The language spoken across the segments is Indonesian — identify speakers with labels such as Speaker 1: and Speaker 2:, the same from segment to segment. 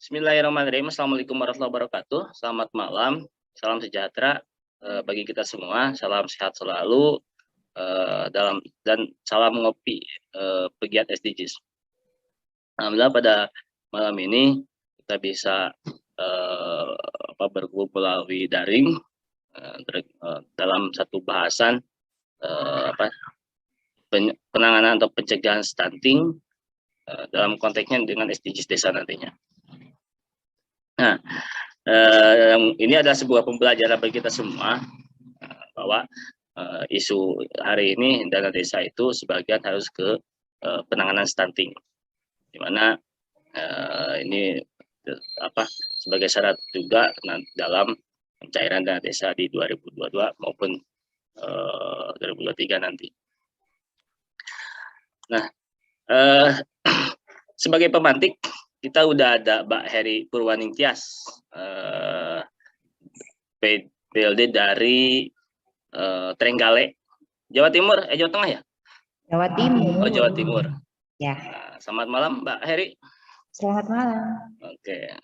Speaker 1: Bismillahirrahmanirrahim. Assalamualaikum warahmatullahi wabarakatuh. Selamat malam, salam sejahtera bagi kita semua. Salam sehat selalu dan salam ngopi pegiat SDGs. Alhamdulillah pada malam ini kita bisa berkumpul melalui daring dalam satu bahasan penanganan atau pencegahan stunting dalam konteksnya dengan SDGs desa nantinya. Nah, ini adalah sebuah pembelajaran bagi kita semua bahwa isu hari ini dana desa itu sebagian harus ke penanganan stunting, di mana ini sebagai syarat juga dalam pencairan dana desa di 2022 maupun 2023 nanti. Nah, sebagai pemantik kita udah ada Mbak Heri Purwaningtyas, PLD dari Trenggalek, Jawa Timur, Jawa Tengah ya?
Speaker 2: Jawa Timur.
Speaker 1: Oh, Jawa Timur.
Speaker 2: Ya.
Speaker 1: Nah, selamat malam Mbak Heri.
Speaker 2: Selamat malam.
Speaker 1: Oke,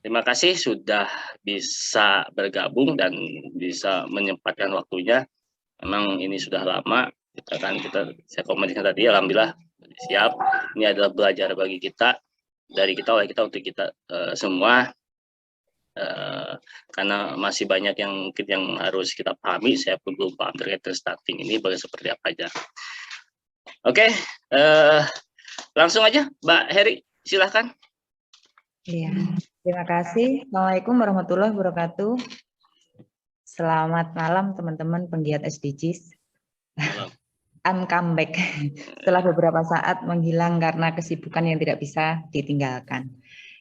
Speaker 1: terima kasih sudah bisa bergabung dan bisa menyempatkan waktunya. Memang ini sudah lama, saya komunikasikan tadi, alhamdulillah siap. Ini adalah belajar bagi kita. Oleh kita untuk kita semua, karena masih banyak yang mungkin yang harus kita pahami. Saya pun belum paham terkait stunting ini seperti apa aja. Oke, langsung aja Mbak Heri, silahkan.
Speaker 2: Iya, terima kasih. Assalamualaikum warahmatullahi wabarakatuh. Selamat malam teman-teman penggiat SDGs. I'm comeback setelah beberapa saat menghilang karena kesibukan yang tidak bisa ditinggalkan.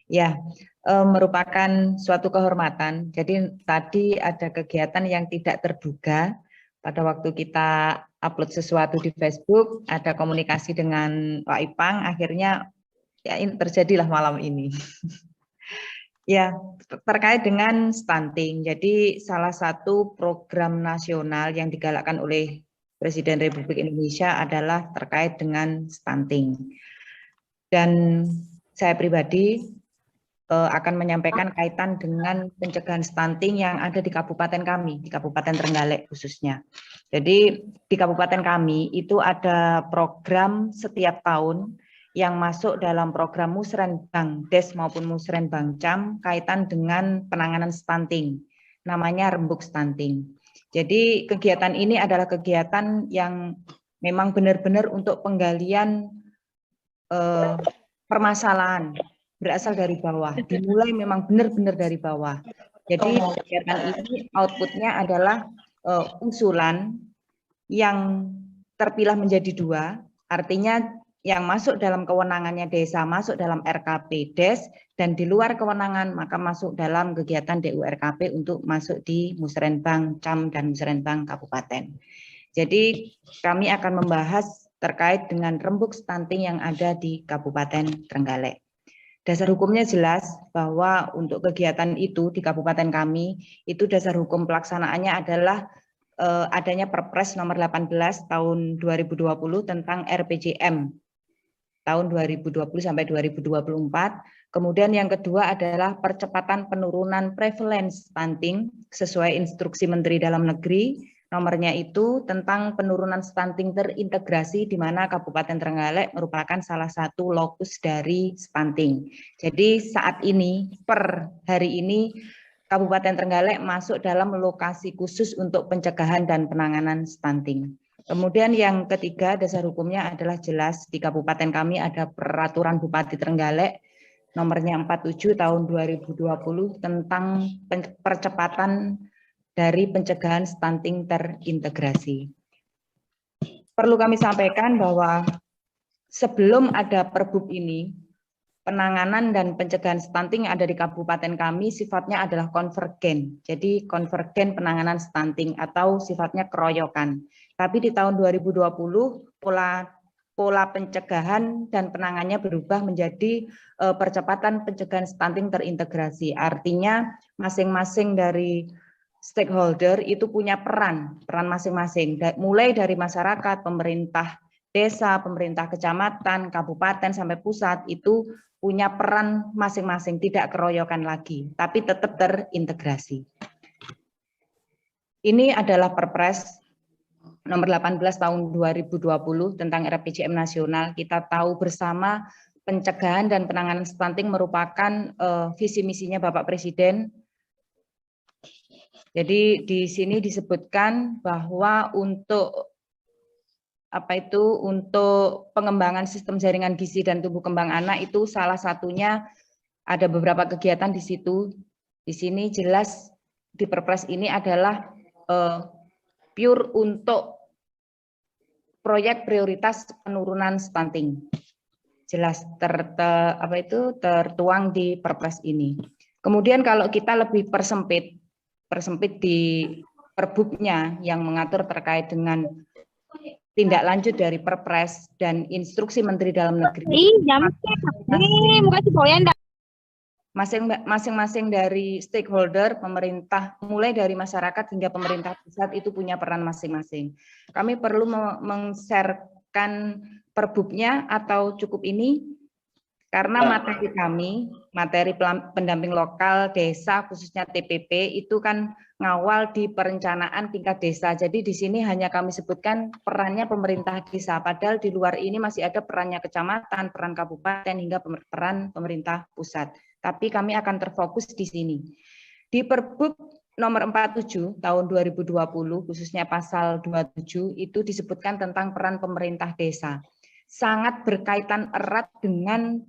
Speaker 2: Ya, merupakan suatu kehormatan. Jadi tadi ada kegiatan yang tidak terduga pada waktu kita upload sesuatu di Facebook, ada komunikasi dengan Pak Ipang, akhirnya ya ini terjadilah malam ini. Ya, terkait dengan stunting. Jadi salah satu program nasional yang digalakkan oleh Presiden Republik Indonesia adalah terkait dengan stunting. Dan saya pribadi akan menyampaikan kaitan dengan pencegahan stunting yang ada di kabupaten kami, di Kabupaten Trenggalek khususnya. Jadi di kabupaten kami itu ada program setiap tahun yang masuk dalam program Musrenbang Des maupun Musrenbang Cam kaitan dengan penanganan stunting. Namanya Rembuk Stunting. Jadi kegiatan ini adalah kegiatan yang memang benar-benar untuk penggalian permasalahan berasal dari bawah, dimulai memang benar-benar dari bawah. Jadi kegiatan ini outputnya adalah usulan yang terpilah menjadi dua, artinya yang masuk dalam kewenangannya desa masuk dalam RKP Des, dan di luar kewenangan maka masuk dalam kegiatan DURKP untuk masuk di Musrenbang Cam dan Musrenbang Kabupaten. Jadi kami akan membahas terkait dengan rembuk stunting yang ada di Kabupaten Trenggalek. Dasar hukumnya jelas bahwa untuk kegiatan itu di kabupaten kami, itu dasar hukum pelaksanaannya adalah adanya Perpres nomor 18 tahun 2020 tentang RPJM tahun 2020 sampai 2024. Kemudian yang kedua adalah percepatan penurunan prevalence stunting sesuai instruksi Menteri Dalam Negeri. Nomornya itu tentang penurunan stunting terintegrasi di mana Kabupaten Trenggalek merupakan salah satu lokus dari stunting. Jadi saat ini per hari ini Kabupaten Trenggalek masuk dalam lokasi khusus untuk pencegahan dan penanganan stunting. Kemudian yang ketiga dasar hukumnya adalah jelas di kabupaten kami ada peraturan Bupati Trenggalek nomornya 47 tahun 2020 tentang percepatan dari pencegahan stunting terintegrasi. Perlu kami sampaikan bahwa sebelum ada Perbup ini, penanganan dan pencegahan stunting yang ada di kabupaten kami sifatnya adalah konvergen. Jadi konvergen penanganan stunting atau sifatnya keroyokan. Tapi di tahun 2020 pola pencegahan dan penanganannya berubah menjadi percepatan pencegahan stunting terintegrasi. Artinya masing-masing dari stakeholder itu punya peran masing-masing. Mulai dari masyarakat, pemerintah desa, pemerintah kecamatan, kabupaten sampai pusat itu punya peran masing-masing, tidak keroyokan lagi, tapi tetap terintegrasi. Ini adalah Perpres nomor 18 tahun 2020 tentang RPJM nasional. Kita tahu bersama pencegahan dan penanganan stunting merupakan visi misinya Bapak Presiden. Jadi di sini disebutkan bahwa untuk untuk pengembangan sistem jaringan gizi dan tumbuh kembang anak itu salah satunya ada beberapa kegiatan di situ. Di sini jelas di Perpres ini adalah pure untuk proyek prioritas penurunan stunting. Jelas tertuang di Perpres ini. Kemudian kalau kita lebih persempit di perbubnya yang mengatur terkait dengan tindak lanjut dari Perpres dan instruksi Menteri Dalam Negeri. Masing-masing dari stakeholder, pemerintah, mulai dari masyarakat hingga pemerintah pusat itu punya peran masing-masing. Kami perlu meng-sharekan perbubnya atau cukup ini? Karena materi pendamping lokal desa khususnya TPP itu kan ngawal di perencanaan tingkat desa. Jadi di sini hanya kami sebutkan perannya pemerintah desa, padahal di luar ini masih ada perannya kecamatan, peran kabupaten hingga peran pemerintah pusat. Tapi kami akan terfokus di sini. Di Perbub nomor 47 tahun 2020 khususnya pasal 27 itu disebutkan tentang peran pemerintah desa. Sangat berkaitan erat dengan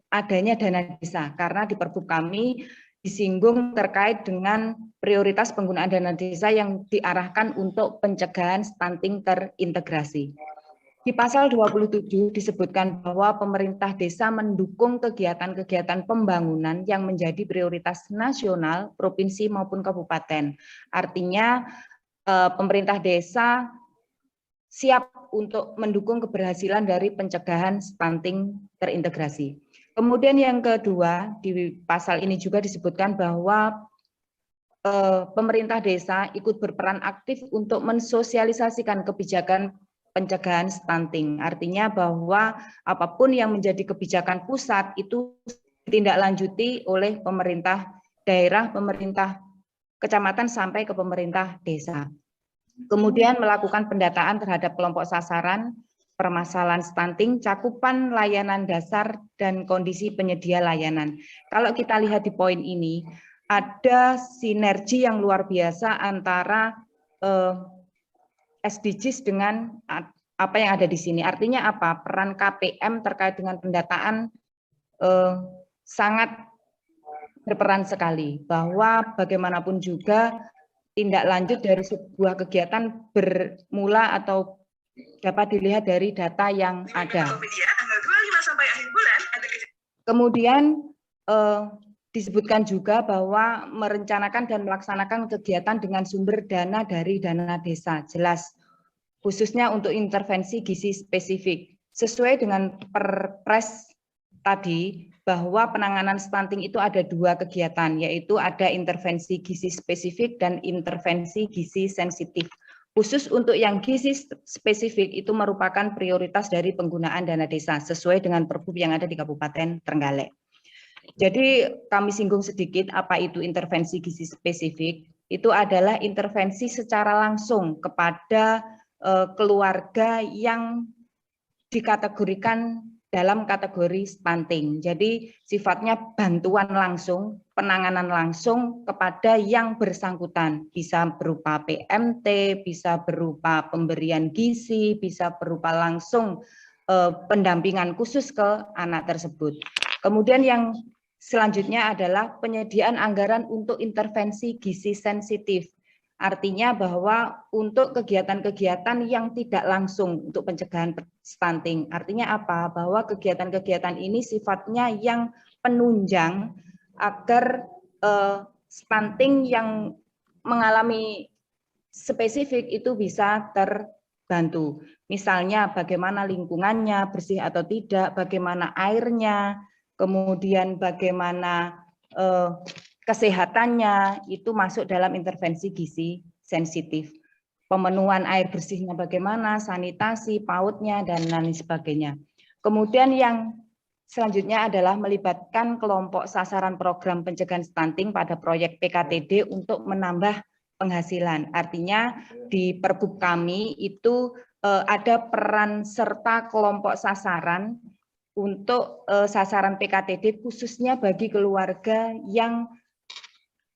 Speaker 2: adanya dana desa, karena di Perbub kami disinggung terkait dengan prioritas penggunaan dana desa yang diarahkan untuk pencegahan stunting terintegrasi. Di pasal 27 disebutkan bahwa pemerintah desa mendukung kegiatan-kegiatan pembangunan yang menjadi prioritas nasional, provinsi maupun kabupaten. Artinya pemerintah desa siap untuk mendukung keberhasilan dari pencegahan stunting terintegrasi. Kemudian yang kedua, di pasal ini juga disebutkan bahwa pemerintah desa ikut berperan aktif untuk mensosialisasikan kebijakan pencegahan stunting. Artinya bahwa apapun yang menjadi kebijakan pusat itu ditindaklanjuti oleh pemerintah daerah, pemerintah kecamatan sampai ke pemerintah desa. Kemudian melakukan pendataan terhadap kelompok sasaran, permasalahan stunting, cakupan layanan dasar, dan kondisi penyedia layanan. Kalau kita lihat di poin ini, ada sinergi yang luar biasa antara SDGs dengan apa yang ada di sini. Artinya apa? Peran KPM terkait dengan pendataan sangat berperan sekali, bahwa bagaimanapun juga tindak lanjut dari sebuah kegiatan bermula atau dapat dilihat dari data yang ada. Kemudian disebutkan juga bahwa merencanakan dan melaksanakan kegiatan dengan sumber dana dari dana desa, jelas khususnya untuk intervensi gizi spesifik. Sesuai dengan Perpres tadi, bahwa penanganan stunting itu ada dua kegiatan, yaitu ada intervensi gizi spesifik dan intervensi gizi sensitif. Khusus untuk yang gizi spesifik itu merupakan prioritas dari penggunaan dana desa sesuai dengan Perbub yang ada di Kabupaten Trenggalek. Jadi kami singgung sedikit apa itu intervensi gizi spesifik. Itu adalah intervensi secara langsung kepada keluarga yang dikategorikan dalam kategori stunting. Jadi sifatnya bantuan langsung, penanganan langsung kepada yang bersangkutan. Bisa berupa PMT, bisa berupa pemberian gizi, bisa berupa langsung pendampingan khusus ke anak tersebut. Kemudian yang selanjutnya adalah penyediaan anggaran untuk intervensi gizi sensitif. Artinya bahwa untuk kegiatan-kegiatan yang tidak langsung untuk pencegahan stunting. Artinya apa? Bahwa kegiatan-kegiatan ini sifatnya yang penunjang agar stunting yang mengalami spesifik itu bisa terbantu. Misalnya bagaimana lingkungannya, bersih atau tidak, bagaimana airnya, kemudian bagaimana kesehatannya, itu masuk dalam intervensi gizi sensitif. Pemenuhan air bersihnya bagaimana, sanitasi, PAUD-nya, dan lain sebagainya. Kemudian yang selanjutnya adalah melibatkan kelompok sasaran program pencegahan stunting pada proyek PKTD untuk menambah penghasilan. Artinya di Perbub kami itu ada peran serta kelompok sasaran untuk sasaran PKTD khususnya bagi keluarga yang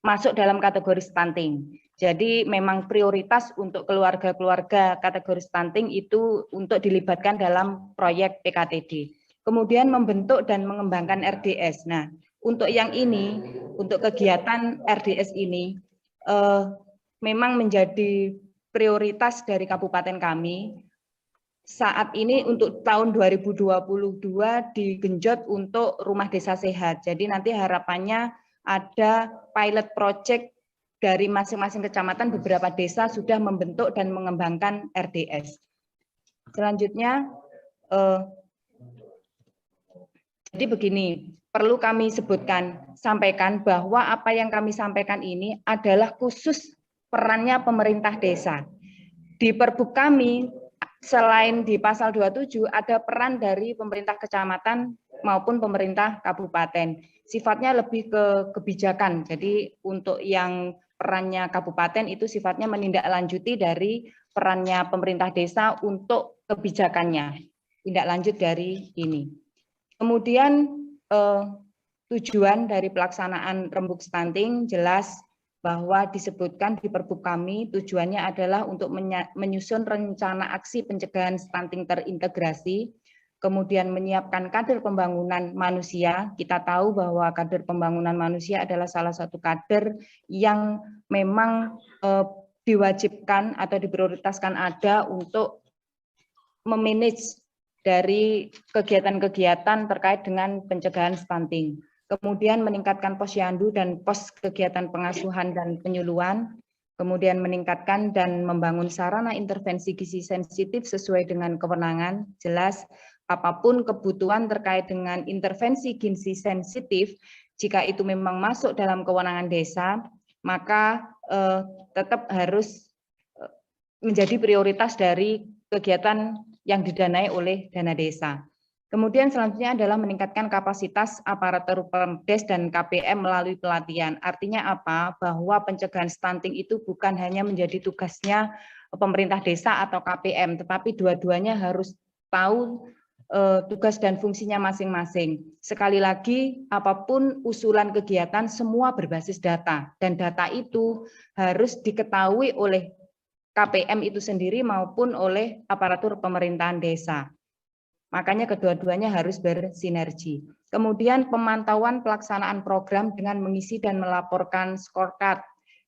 Speaker 2: masuk dalam kategori stunting. Jadi memang prioritas untuk keluarga-keluarga kategori stunting itu untuk dilibatkan dalam proyek PKTD. Kemudian membentuk dan mengembangkan RDS. Nah, untuk yang ini, untuk kegiatan RDS ini, memang menjadi prioritas dari kabupaten kami. Saat ini untuk tahun 2022 digenjot untuk rumah desa sehat. Jadi nanti harapannya ada pilot project dari masing-masing kecamatan, beberapa desa sudah membentuk dan mengembangkan RDS. Selanjutnya, jadi begini, perlu kami sampaikan bahwa apa yang kami sampaikan ini adalah khusus perannya pemerintah desa. Di Perbub kami, selain di pasal 27, ada peran dari pemerintah kecamatan maupun pemerintah kabupaten. Sifatnya lebih ke kebijakan, jadi untuk yang perannya kabupaten itu sifatnya menindaklanjuti dari perannya pemerintah desa untuk kebijakannya, tindak lanjut dari ini. Kemudian tujuan dari pelaksanaan rembuk stunting jelas bahwa disebutkan di Perbub kami tujuannya adalah untuk menyusun rencana aksi pencegahan stunting terintegrasi, kemudian menyiapkan kader pembangunan manusia. Kita tahu bahwa kader pembangunan manusia adalah salah satu kader yang memang diwajibkan atau diprioritaskan ada untuk memanage dari kegiatan-kegiatan terkait dengan pencegahan stunting. Kemudian meningkatkan posyandu dan pos kegiatan pengasuhan dan penyuluhan, kemudian meningkatkan dan membangun sarana intervensi gizi sensitif sesuai dengan kewenangan. Jelas apapun kebutuhan terkait dengan intervensi gizi sensitif, jika itu memang masuk dalam kewenangan desa, maka tetap harus menjadi prioritas dari kegiatan yang didanai oleh dana desa. Kemudian selanjutnya adalah meningkatkan kapasitas aparatur Pemdes dan KPM melalui pelatihan. Artinya apa? Bahwa pencegahan stunting itu bukan hanya menjadi tugasnya pemerintah desa atau KPM, tetapi dua-duanya harus tahu tugas dan fungsinya masing-masing. Sekali lagi, apapun usulan kegiatan semua berbasis data, dan data itu harus diketahui oleh KPM itu sendiri maupun oleh aparatur pemerintahan desa. Makanya kedua-duanya harus bersinergi. Kemudian pemantauan pelaksanaan program dengan mengisi dan melaporkan scorecard.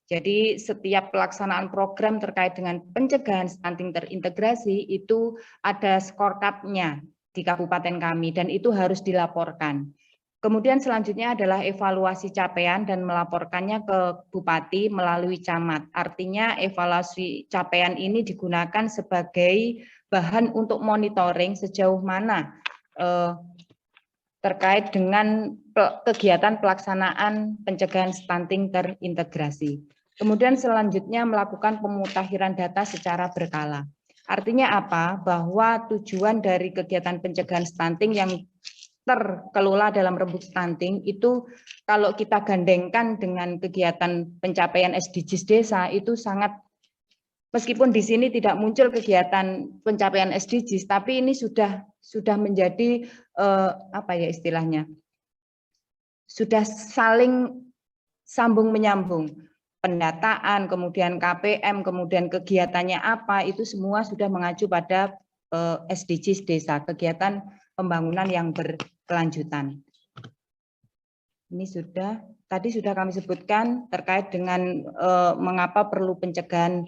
Speaker 2: Jadi setiap pelaksanaan program terkait dengan pencegahan stunting terintegrasi itu ada scorecard-nya di kabupaten kami dan itu harus dilaporkan. Kemudian selanjutnya adalah evaluasi capaian dan melaporkannya ke Bupati melalui camat. Artinya evaluasi capaian ini digunakan sebagai bahan untuk monitoring sejauh mana terkait dengan kegiatan pelaksanaan pencegahan stunting terintegrasi. Kemudian selanjutnya melakukan pemutakhiran data secara berkala. Artinya apa? Bahwa tujuan dari kegiatan pencegahan stunting yang terkelola dalam rembuk stunting itu kalau kita gandengkan dengan kegiatan pencapaian SDGs desa itu sangat, meskipun di sini tidak muncul kegiatan pencapaian SDGs, tapi ini sudah menjadi apa ya istilahnya, sudah saling sambung menyambung. Pendataan, kemudian KPM, kemudian kegiatannya apa, itu semua sudah mengacu pada SDGs desa, kegiatan pembangunan yang berkelanjutan. Ini tadi sudah kami sebutkan terkait dengan mengapa perlu pencegahan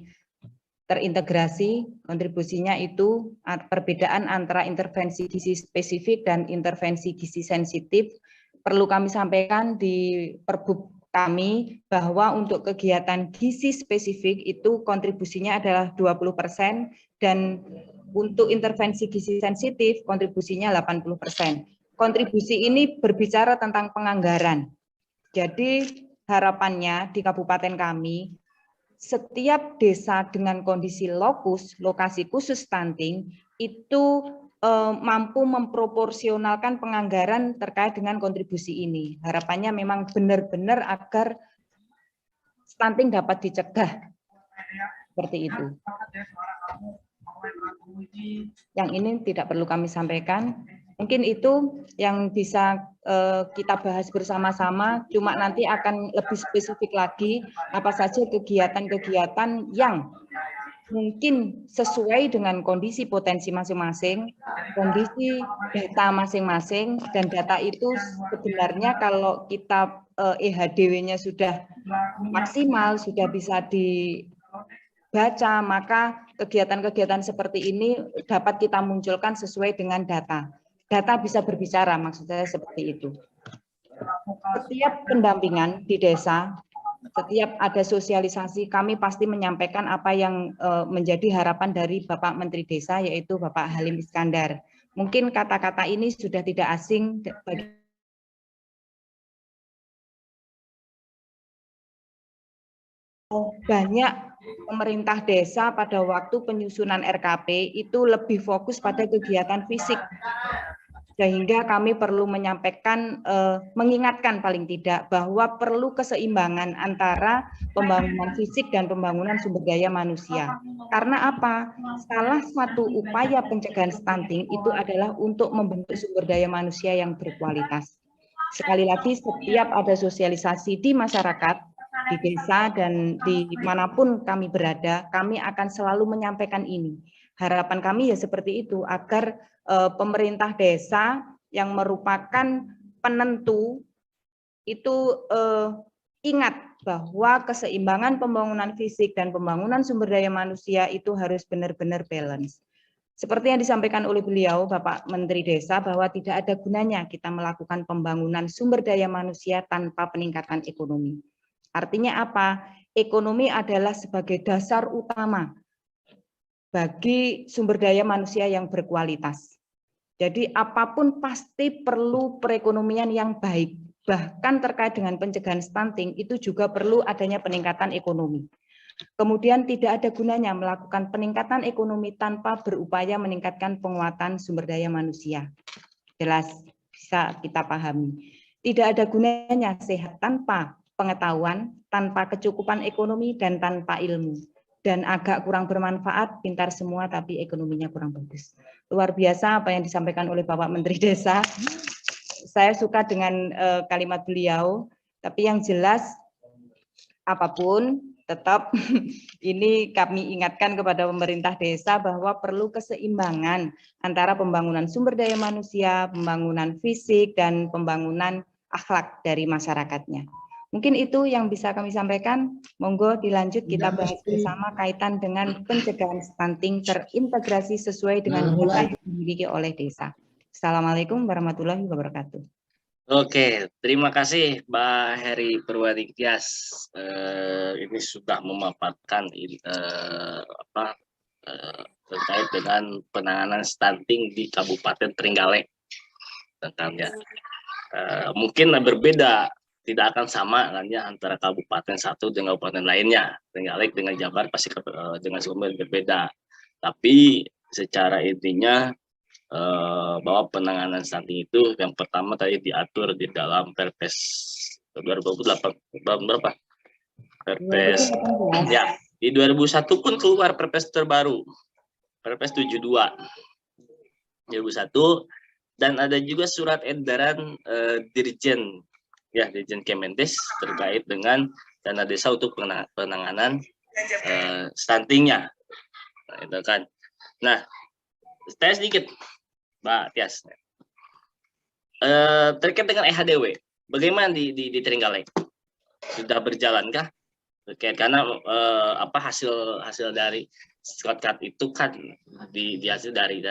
Speaker 2: terintegrasi. Kontribusinya itu perbedaan antara intervensi gizi spesifik dan intervensi gizi sensitif. Perlu kami sampaikan di Perbub kami bahwa untuk kegiatan gizi spesifik itu kontribusinya adalah 20% dan untuk intervensi gizi sensitif kontribusinya 80%. Kontribusi ini berbicara tentang penganggaran. Jadi harapannya di kabupaten kami, setiap desa dengan kondisi lokasi khusus stunting itu mampu memproporsionalkan penganggaran terkait dengan kontribusi ini. Harapannya memang benar-benar agar stunting dapat dicegah. Seperti itu. Yang ini tidak perlu kami sampaikan. Mungkin itu yang bisa kita bahas bersama-sama, cuma nanti akan lebih spesifik lagi apa saja kegiatan-kegiatan yang mungkin sesuai dengan kondisi potensi masing-masing, kondisi data masing-masing, dan data itu sebenarnya kalau kita EHDW-nya sudah maksimal, sudah bisa dibaca, maka kegiatan-kegiatan seperti ini dapat kita munculkan sesuai dengan data. Data bisa berbicara, maksud saya seperti itu. Setiap pendampingan di desa, setiap ada sosialisasi, kami pasti menyampaikan apa yang menjadi harapan dari Bapak Menteri Desa, yaitu Bapak Halim Iskandar. Mungkin kata-kata ini sudah tidak asing bagi banyak pemerintah desa pada waktu penyusunan RKP itu lebih fokus pada kegiatan fisik. Sehingga kami perlu menyampaikan, mengingatkan paling tidak bahwa perlu keseimbangan antara pembangunan fisik dan pembangunan sumber daya manusia. Karena apa? Salah satu upaya pencegahan stunting itu adalah untuk membentuk sumber daya manusia yang berkualitas. Sekali lagi, setiap ada sosialisasi di masyarakat, di desa dan dimanapun kami berada, kami akan selalu menyampaikan ini. Harapan kami ya seperti itu, agar pemerintah desa yang merupakan penentu itu ingat bahwa keseimbangan pembangunan fisik dan pembangunan sumber daya manusia itu harus benar-benar balance. Seperti yang disampaikan oleh beliau, Bapak Menteri Desa, bahwa tidak ada gunanya kita melakukan pembangunan sumber daya manusia tanpa peningkatan ekonomi. Artinya apa? Ekonomi adalah sebagai dasar utama bagi sumber daya manusia yang berkualitas. Jadi apapun pasti perlu perekonomian yang baik. Bahkan terkait dengan pencegahan stunting itu juga perlu adanya peningkatan ekonomi. Kemudian tidak ada gunanya melakukan peningkatan ekonomi tanpa berupaya meningkatkan penguatan sumber daya manusia. Jelas bisa kita pahami. Tidak ada gunanya sehat tanpa pengetahuan, tanpa kecukupan ekonomi, dan tanpa ilmu. Dan agak kurang bermanfaat, pintar semua tapi ekonominya kurang bagus. Luar biasa apa yang disampaikan oleh Bapak Menteri Desa. Saya suka dengan kalimat beliau, tapi yang jelas apapun tetap ini kami ingatkan kepada pemerintah desa bahwa perlu keseimbangan antara pembangunan sumber daya manusia, pembangunan fisik, dan pembangunan akhlak dari masyarakatnya. Mungkin itu yang bisa kami sampaikan. Monggo dilanjut kita bahas bersama kaitan dengan pencegahan stunting terintegrasi sesuai dengan data yang dimiliki oleh desa. Assalamualaikum warahmatullahi wabarakatuh.
Speaker 1: Oke, terima kasih Mbak Heri Purwaningtyas. Ini sudah memaparkan terkait dengan penanganan stunting di Kabupaten Trenggalek. Tentangnya mungkin berbeda, tidak akan sama kan ya antara kabupaten satu dengan kabupaten lainnya. Trenggalek dengan Jabar pasti dengan sumber berbeda. Tapi secara intinya bahwa penanganan stunting itu yang pertama tadi diatur di dalam Perpres 2028 berapa? Perpres ya, di 2001 pun keluar Perpres terbaru, Perpres 72 2001, dan ada juga surat edaran Dirjen Kemendes terkait dengan dana desa untuk penanganan stuntingnya. Nah, itu kan. Nah, saya sedikit Mbak Tias, terkait dengan EHDW, bagaimana di Trenggalek? Sudah berjalankah? Karena hasil dari shortcut itu kan dihasil dari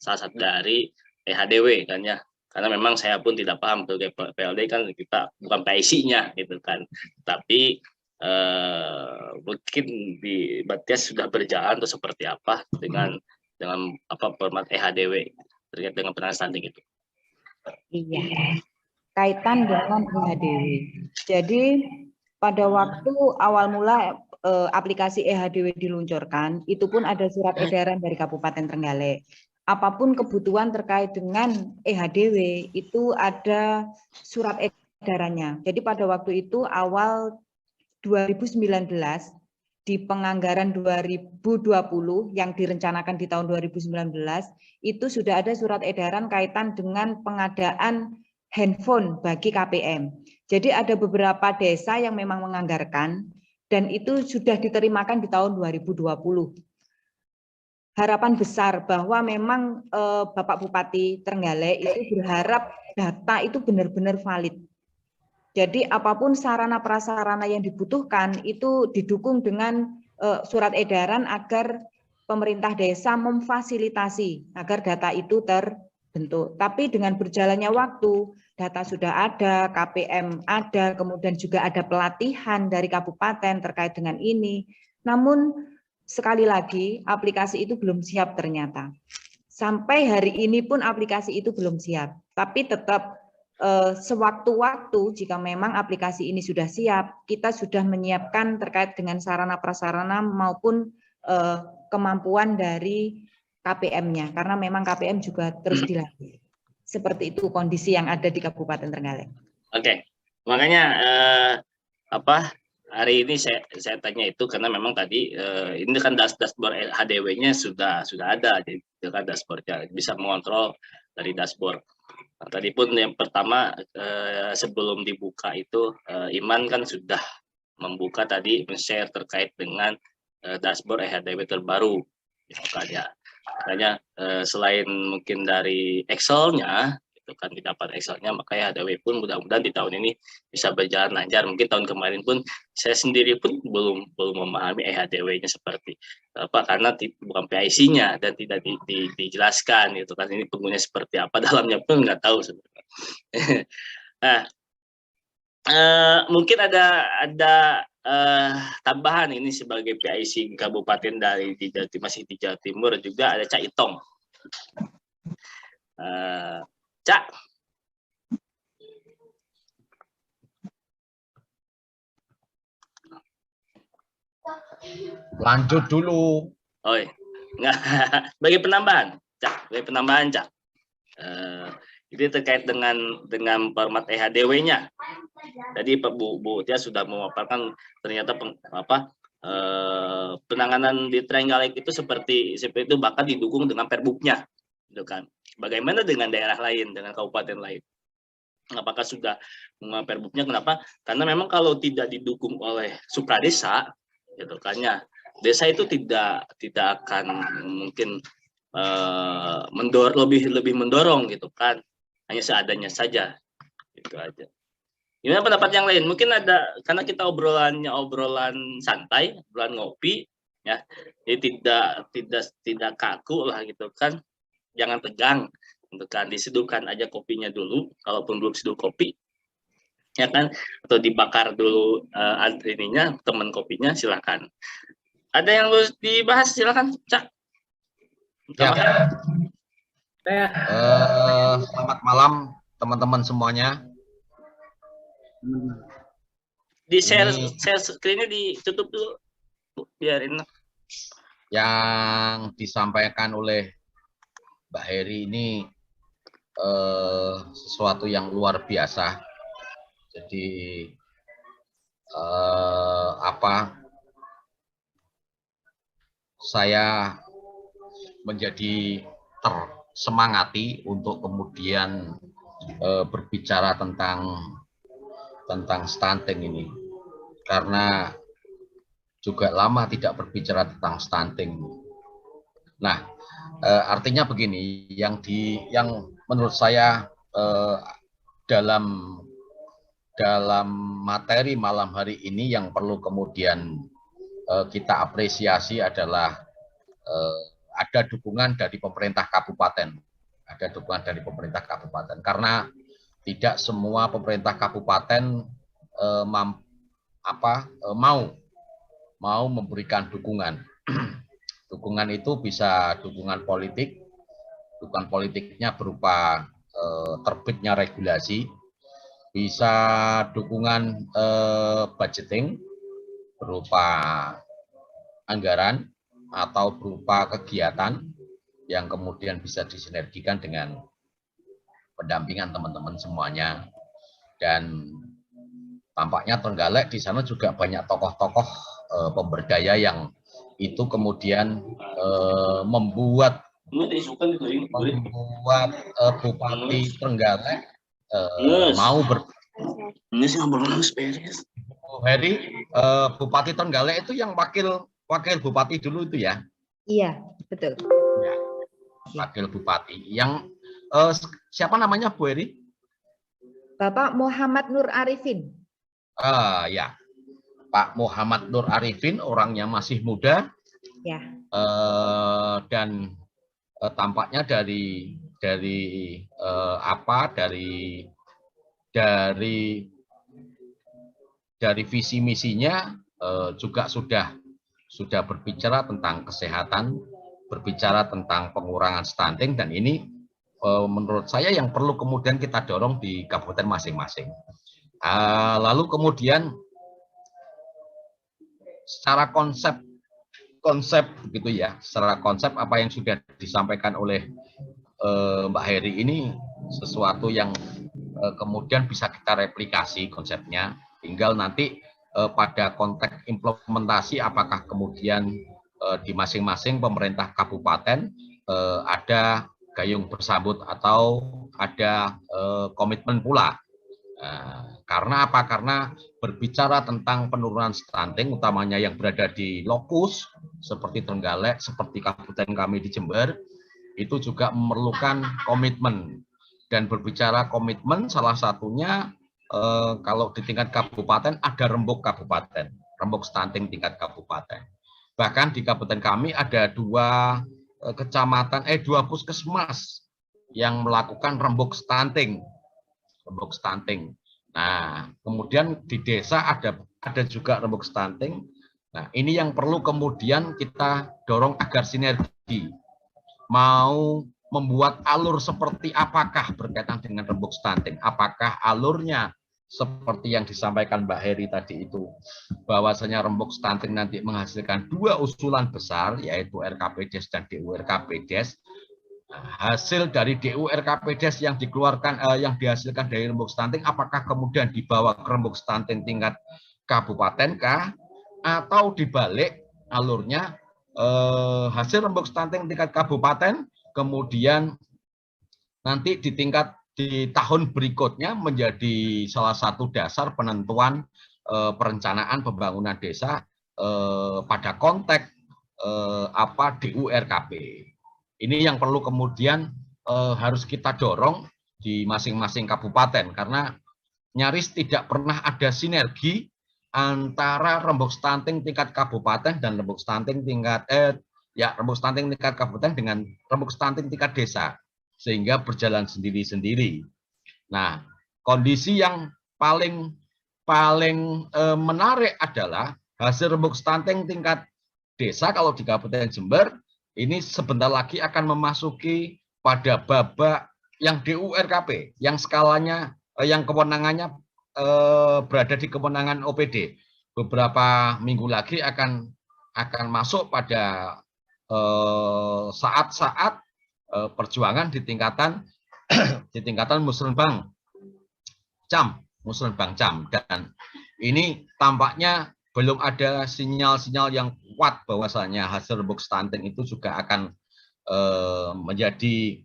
Speaker 1: salah satu dari EHDW kan ya. Karena memang saya pun tidak paham sebagai PLD kan kita bukan PIC-nya gitu kan. Tapi mungkin di Batias sudah berjalan atau seperti apa dengan format EHDW terkait dengan penanganan stunting itu.
Speaker 2: Iya, kaitan dengan EHDW. Jadi pada waktu awal mula aplikasi EHDW diluncurkan, itu pun ada surat edaran dari Kabupaten Trenggalek. apapun kebutuhan terkait dengan EHDW itu ada surat edarannya. Jadi pada waktu itu awal 2019 di penganggaran 2020 yang direncanakan di tahun 2019 itu sudah ada surat edaran kaitan dengan pengadaan handphone bagi KPM. Jadi ada beberapa desa yang memang menganggarkan dan itu sudah diterimakan di tahun 2020. Harapan besar bahwa memang Bapak Bupati Trenggalek itu berharap data itu benar-benar valid. Jadi apapun sarana prasarana yang dibutuhkan itu didukung dengan surat edaran agar pemerintah desa memfasilitasi agar data itu terbentuk. Tapi dengan berjalannya waktu, data sudah ada, KPM ada, kemudian juga ada pelatihan dari kabupaten terkait dengan ini. Namun sekali lagi aplikasi itu belum siap ternyata. Sampai hari ini pun aplikasi itu belum siap. Tapi tetap sewaktu-waktu jika memang aplikasi ini sudah siap, kita sudah menyiapkan terkait dengan sarana prasarana maupun kemampuan dari KPM-nya, karena memang KPM juga terus dilatih. Seperti itu kondisi yang ada di Kabupaten Trenggalek.
Speaker 1: Oke, makanya hari ini saya tanya itu karena memang tadi ini kan dashboard HDW-nya sudah ada, jadi kan dashboardnya bisa mengontrol dari dashboard. Nah, tadi pun yang pertama sebelum dibuka itu Iman kan sudah membuka tadi men-share terkait dengan dashboard EHDW terbaru, gitu kan ya. Makanya selain mungkin dari Excel-nya, itu kan didapat Excel-nya, makanya EHDW pun mudah-mudahan di tahun ini bisa berjalan lancar. Mungkin tahun kemarin pun saya sendiri pun belum memahami EHDW-nya seperti apa karena bukan PIC-nya dan tidak dijelaskan gitu kan, ini pengguna seperti apa dalamnya pun nggak tahu sebenarnya. Nah, mungkin ada tambahan ini sebagai PIC kabupaten dari masih di Jawa Timur juga ada Cak Itong. Cak.
Speaker 3: Lanjut dulu.
Speaker 1: Oh, enggak. Bagi penambahan, Cak. Bagi penambahan, Cak. Ini terkait dengan format EHDW-nya. Tadi Pak Bu Tia sudah memaparkan ternyata penanganan di Trenggalek itu seperti itu bahkan didukung dengan perbuknya, gitu kan. Bagaimana dengan daerah lain, dengan kabupaten lain? Apakah sudah perbuknya? Kenapa? Karena memang kalau tidak didukung oleh supradesa, gitu kan ya, desa itu tidak akan mungkin lebih mendorong gitu kan, hanya seadanya saja, gitu aja. Gimana pendapat yang lain? Mungkin ada, karena kita obrolan santai, obrolan ngopi, ya, jadi tidak kaku lah gitu kan, jangan tegang, gitu kan, diseduhkan aja kopinya dulu, kalaupun belum seduh kopi, ya kan, atau dibakar dulu ininya teman kopinya, silakan. Ada yang harus dibahas, silakan, Cak.
Speaker 3: Ya. Selamat malam teman-teman semuanya.
Speaker 1: Di share screen-nya ditutup dulu, biarin.
Speaker 3: Yang disampaikan oleh Mbak Heri ini sesuatu yang luar biasa. Jadi saya menjadi tersemangati untuk kemudian berbicara tentang stunting ini, karena juga lama tidak berbicara tentang stunting. Nah, artinya begini, yang menurut saya dalam materi malam hari ini yang perlu kemudian kita apresiasi adalah ada dukungan dari pemerintah kabupaten. Karena tidak semua pemerintah kabupaten mau memberikan dukungan. Dukungan itu bisa dukungan politik, dukungan politiknya berupa terbitnya regulasi, bisa dukungan budgeting berupa anggaran atau berupa kegiatan yang kemudian bisa disinergikan dengan pendampingan teman-teman semuanya. Dan tampaknya Trenggalek di sana juga banyak tokoh-tokoh pemberdaya yang itu kemudian membuat Bupati Trenggalek mau Heri, Bupati Trenggalek itu yang wakil bupati dulu itu ya?
Speaker 2: Iya, betul.
Speaker 3: Ya, wakil bupati. Yang siapa namanya Bu Heri?
Speaker 2: Bapak Muhammad Nur Arifin.
Speaker 3: Ya, Pak Muhammad Nur Arifin, orangnya masih muda.
Speaker 2: Ya.
Speaker 3: Dan tampaknya dari visi misinya juga sudah berbicara tentang kesehatan, berbicara tentang pengurangan stunting, dan ini menurut saya yang perlu kemudian kita dorong di kabupaten masing-masing. Lalu kemudian secara konsep gitu ya, secara konsep apa yang sudah disampaikan oleh Mbak Heri ini sesuatu yang kemudian bisa kita replikasi konsepnya, tinggal nanti pada konteks implementasi apakah kemudian di masing-masing pemerintah kabupaten ada gayung bersambut atau ada komitmen pula. Karena apa? Karena berbicara tentang penurunan stunting, utamanya yang berada di lokus seperti Trenggalek, seperti kabupaten kami di Jember, itu juga memerlukan komitmen. Dan berbicara komitmen, salah satunya kalau di tingkat kabupaten ada rembuk kabupaten, rembuk stunting tingkat kabupaten. Bahkan di kabupaten kami ada dua puskesmas yang melakukan rembuk stunting. Nah, kemudian di desa ada juga rembuk stunting. Nah, ini yang perlu kemudian kita dorong agar sinergi. Mau membuat alur seperti apakah berkaitan dengan rembuk stunting? Apakah alurnya seperti yang disampaikan Mbak Heri tadi itu, bahwasanya rembuk stunting nanti menghasilkan dua usulan besar, yaitu RKPDes dan DURKPDes. Hasil dari DURKPDes yang dikeluarkan, yang dihasilkan dari rembuk stunting, apakah kemudian dibawa ke rembuk stunting tingkat kabupaten kah, atau dibalik alurnya hasil rembuk stunting tingkat kabupaten kemudian nanti di tahun berikutnya menjadi salah satu dasar penentuan perencanaan pembangunan desa pada konteks DURKP. Ini yang perlu kemudian harus kita dorong di masing-masing kabupaten, karena nyaris tidak pernah ada sinergi antara rembuk stunting tingkat kabupaten dan rembuk stunting tingkat kabupaten dengan rembuk stunting tingkat desa, sehingga berjalan sendiri-sendiri. Nah, kondisi yang paling menarik adalah hasil rembuk stunting tingkat desa kalau di Kabupaten Jember ini sebentar lagi akan memasuki pada babak yang DURKP, yang skalanya, yang kewenangannya berada di kewenangan OPD. Beberapa minggu lagi akan masuk pada saat-saat perjuangan di tingkatan Musrenbang Cam, dan ini tampaknya belum ada sinyal-sinyal yang kuat bahwasanya hasil rembuk stunting itu juga akan menjadi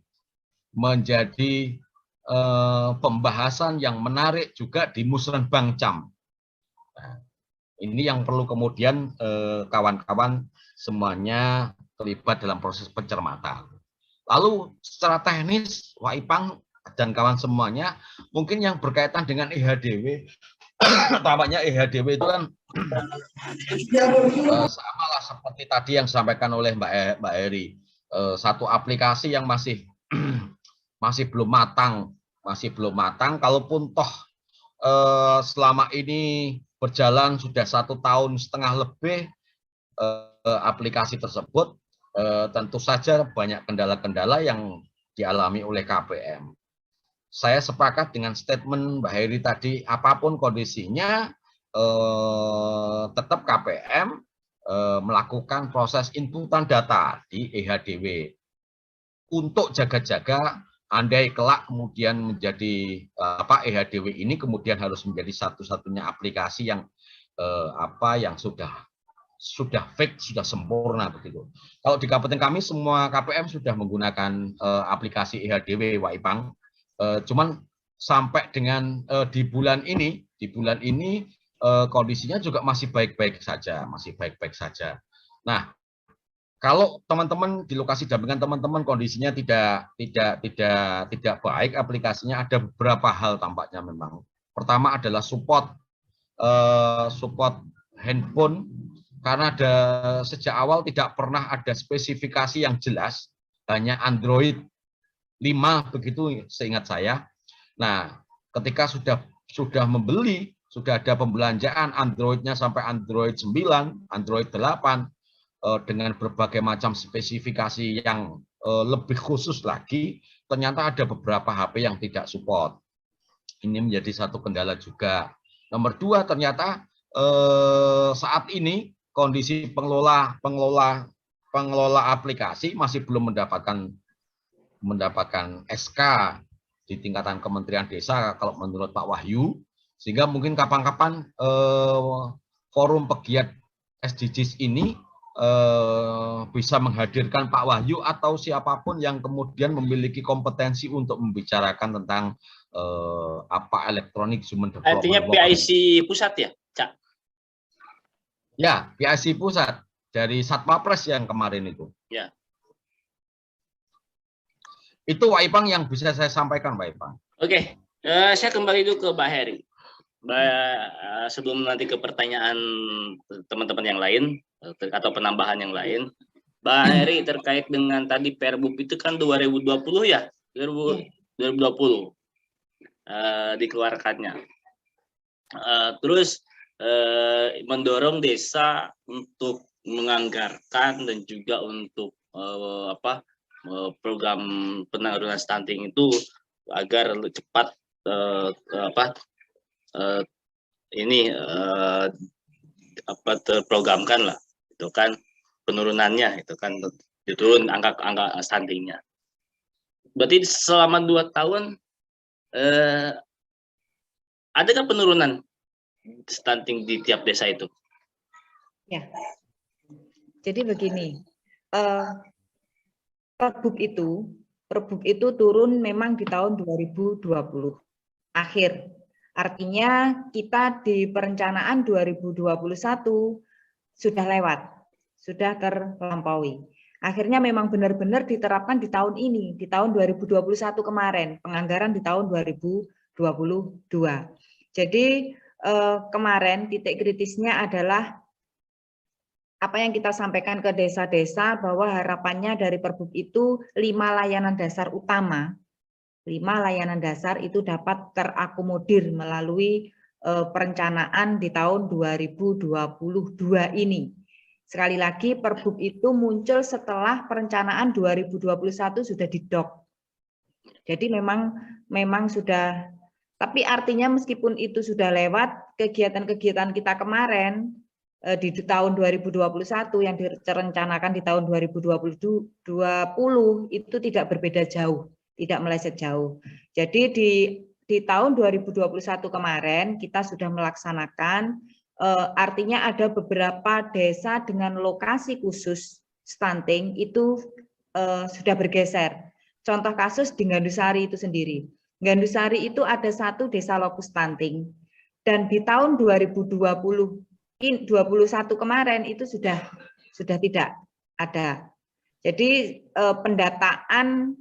Speaker 3: pembahasan yang menarik juga di Musrenbang Cam. Nah, ini yang perlu kemudian kawan-kawan semuanya terlibat dalam proses pencermatan. Lalu secara teknis, Wak Ipang dan kawan semuanya, mungkin yang berkaitan dengan EHDW, tampaknya EHDW itu kan sama lah seperti tadi yang disampaikan oleh Mbak Heri, satu aplikasi yang masih belum matang, kalaupun toh selama ini berjalan sudah 1,5 tahun lebih aplikasi tersebut, tentu saja banyak kendala-kendala yang dialami oleh KPM. Saya sepakat dengan statement Mbak Heri tadi, apapun kondisinya, tetap KPM melakukan proses inputan data di EHDW. untuk jaga-jaga andai kelak kemudian menjadi EHDW ini kemudian harus menjadi satu-satunya aplikasi yang yang sudah fix, sudah sempurna begitu. Kalau di kabupaten kami semua KPM sudah menggunakan aplikasi EHDW Wak Ipang. Cuman sampai dengan di bulan ini kondisinya juga masih baik-baik saja, Nah, kalau teman-teman di lokasi dampingan teman-teman kondisinya tidak baik aplikasinya, ada beberapa hal tampaknya memang. Pertama adalah support handphone, karena sejak awal tidak pernah ada spesifikasi yang jelas, hanya Android 5 begitu seingat saya. Nah, ketika sudah membeli, sudah ada pembelanjaan Android-nya sampai Android 9, Android 8, dengan berbagai macam spesifikasi yang lebih khusus lagi, ternyata ada beberapa HP yang tidak support. Ini menjadi satu kendala juga. Nomor 2, ternyata saat ini kondisi pengelola aplikasi masih belum mendapatkan SK di tingkatan Kementerian Desa kalau menurut Pak Wahyu, sehingga mungkin kapan-kapan forum pegiat SDGs ini bisa menghadirkan Pak Wahyu atau siapapun yang kemudian memiliki kompetensi untuk membicarakan tentang Electronic Human Development.
Speaker 1: Artinya PIC pusat ya, Cak?
Speaker 3: Ya, PIC pusat dari Satmapres yang kemarin itu.
Speaker 1: Ya.
Speaker 3: Itu Pak Ipang yang bisa saya sampaikan, Pak Ipang.
Speaker 1: Oke, saya kembali dulu ke Mbak Heri. Sebelum nanti ke pertanyaan teman-teman yang lain atau penambahan yang lain, Mbak Heri terkait dengan tadi Perbup itu kan 2020 ya, 2020 dikeluarkannya. Terus mendorong desa untuk menganggarkan dan juga untuk program penanggulangan stunting itu agar cepat terprogramkan lah, itu kan penurunannya, itu kan diturun angka stuntingnya. Berarti selama 2 tahun adakah penurunan stunting di tiap desa itu?
Speaker 2: Ya, jadi begini, Perbup itu turun memang di tahun 2020 akhir. Artinya kita di perencanaan 2021 sudah lewat, sudah terlampaui. Akhirnya memang benar-benar diterapkan di tahun ini, di tahun 2021 kemarin, penganggaran di tahun 2022. Jadi kemarin titik kritisnya adalah apa yang kita sampaikan ke desa-desa bahwa harapannya dari Perbup itu 5 layanan dasar utama. 5 layanan dasar itu dapat terakomodir melalui perencanaan di tahun 2022 ini. Sekali lagi Perbup itu muncul setelah perencanaan 2021 sudah didok. Jadi memang sudah, tapi artinya meskipun itu sudah lewat, kegiatan-kegiatan kita kemarin di tahun 2021 yang direncanakan di tahun 2020 itu tidak berbeda jauh, tidak meleset jauh. Jadi di tahun 2021 kemarin kita sudah melaksanakan, artinya ada beberapa desa dengan lokasi khusus stunting itu sudah bergeser. Contoh kasus di Gandusari itu sendiri. Gandusari itu ada 1 desa lokus stunting, dan di tahun 2021 kemarin itu sudah tidak ada. Jadi pendataan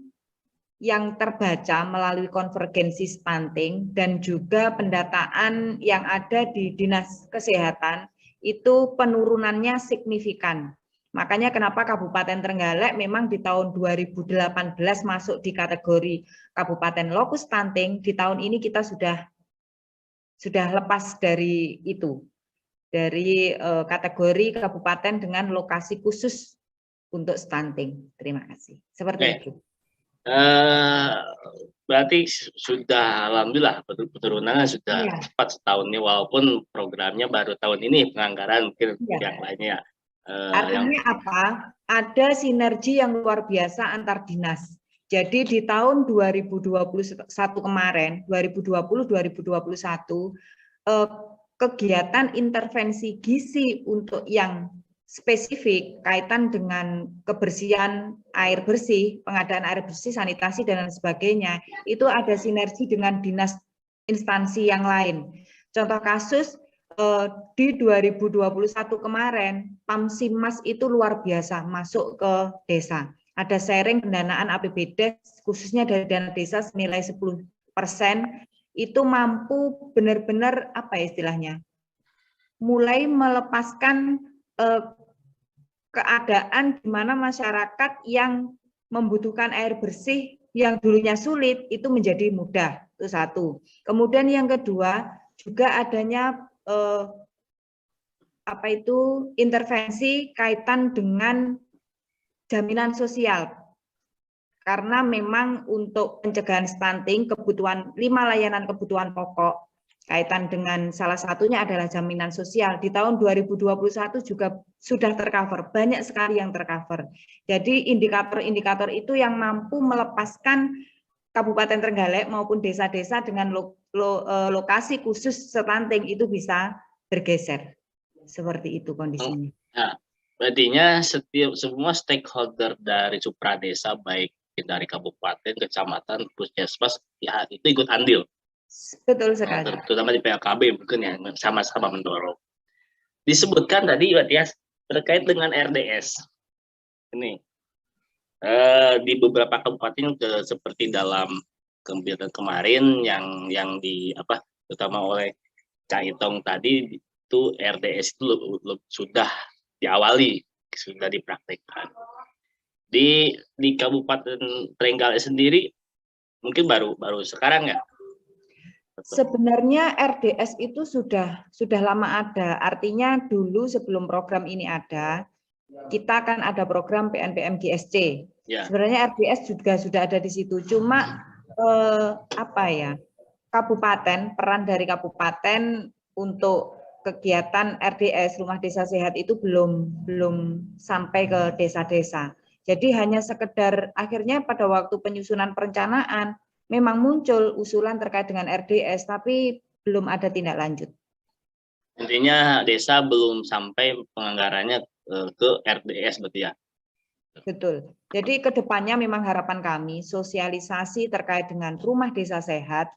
Speaker 2: yang terbaca melalui konvergensi stunting dan juga pendataan yang ada di Dinas Kesehatan itu penurunannya signifikan. Makanya kenapa Kabupaten Trenggalek memang di tahun 2018 masuk di kategori Kabupaten Lokus Stunting, di tahun ini kita sudah lepas dari itu, dari kategori kabupaten dengan lokasi khusus untuk stunting. Terima kasih. Seperti itu.
Speaker 1: Berarti sudah alhamdulillah penurunannya sudah cepat setahun ini, walaupun programnya baru tahun ini penganggaran, mungkin yang lainnya.
Speaker 2: Artinya apa? Ada sinergi yang luar biasa antar dinas. Jadi di tahun 2021 kemarin, 2020-2021, kegiatan intervensi gizi untuk yang spesifik kaitan dengan kebersihan air bersih, pengadaan air bersih, sanitasi, dan lain sebagainya, itu ada sinergi dengan dinas instansi yang lain. Contoh kasus, di 2021 kemarin, Pamsimas itu luar biasa masuk ke desa. Ada sharing pendanaan APBD khususnya dari dana desa senilai 10%, itu mampu benar-benar apa ya istilahnya, mulai melepaskan keadaan di mana masyarakat yang membutuhkan air bersih yang dulunya sulit itu menjadi mudah. Itu satu. Kemudian yang kedua juga adanya intervensi kaitan dengan jaminan sosial, karena memang untuk pencegahan stunting kebutuhan 5 layanan kebutuhan pokok kaitan dengan salah satunya adalah jaminan sosial. Di tahun 2021 juga sudah tercover, banyak sekali yang tercover. Jadi indikator-indikator itu yang mampu melepaskan Kabupaten Trenggalek maupun desa-desa dengan lokasi khusus stunting itu bisa bergeser. Seperti itu kondisinya.
Speaker 1: Nah, berarti semua stakeholder dari Supra Desa, baik dari kabupaten, kecamatan, puskesmas, ya itu ikut andil.
Speaker 2: Betul sekali.
Speaker 1: Terutama di PLKB mungkin ya sama-sama mendorong. Disebutkan tadi ya terkait dengan RDS. Ini di beberapa kabupaten seperti dalam kegiatan kemarin yang terutama oleh Kak Itong tadi, itu RDS itu sudah diawali, sudah dipraktekkan. Di Kabupaten Trenggalek sendiri mungkin baru sekarang ya.
Speaker 2: Sebenarnya RDS itu sudah lama ada. Artinya dulu sebelum program ini ada, kita akan ada program PNPM GSC. Ya. Sebenarnya RDS juga sudah ada di situ. Cuma kabupaten, peran dari kabupaten untuk kegiatan RDS Rumah Desa Sehat itu belum sampai ke desa-desa. Jadi hanya sekedar akhirnya pada waktu penyusunan perencanaan memang muncul usulan terkait dengan RDS, tapi belum ada tindak lanjut.
Speaker 1: Intinya desa belum sampai penganggarannya ke RDS berarti ya?
Speaker 2: Betul. Jadi kedepannya memang harapan kami sosialisasi terkait dengan Rumah Desa Sehat,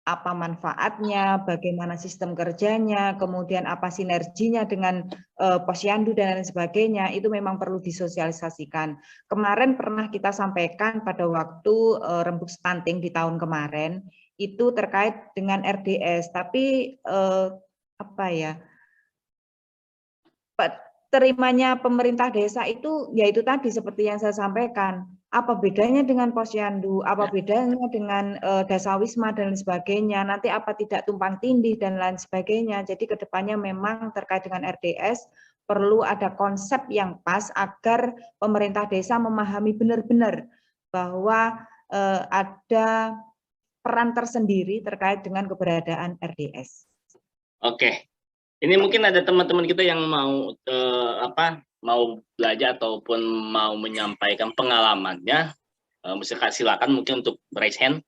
Speaker 2: apa manfaatnya, bagaimana sistem kerjanya, kemudian apa sinerginya dengan posyandu dan lain sebagainya, itu memang perlu disosialisasikan. Kemarin pernah kita sampaikan pada waktu rembuk stunting di tahun kemarin, itu terkait dengan RDS, tapi terimanya pemerintah desa itu, yaitu tadi seperti yang saya sampaikan, apa bedanya dengan posyandu, apa bedanya dengan dasawisma dan lain sebagainya, nanti apa tidak tumpang tindih dan lain sebagainya. Jadi kedepannya memang terkait dengan RDS perlu ada konsep yang pas agar pemerintah desa memahami benar-benar bahwa ada peran tersendiri terkait dengan keberadaan RDS.
Speaker 1: Oke, ini mungkin ada teman-teman kita yang mau mau belajar ataupun mau menyampaikan pengalamannya, silakan mungkin untuk raise hand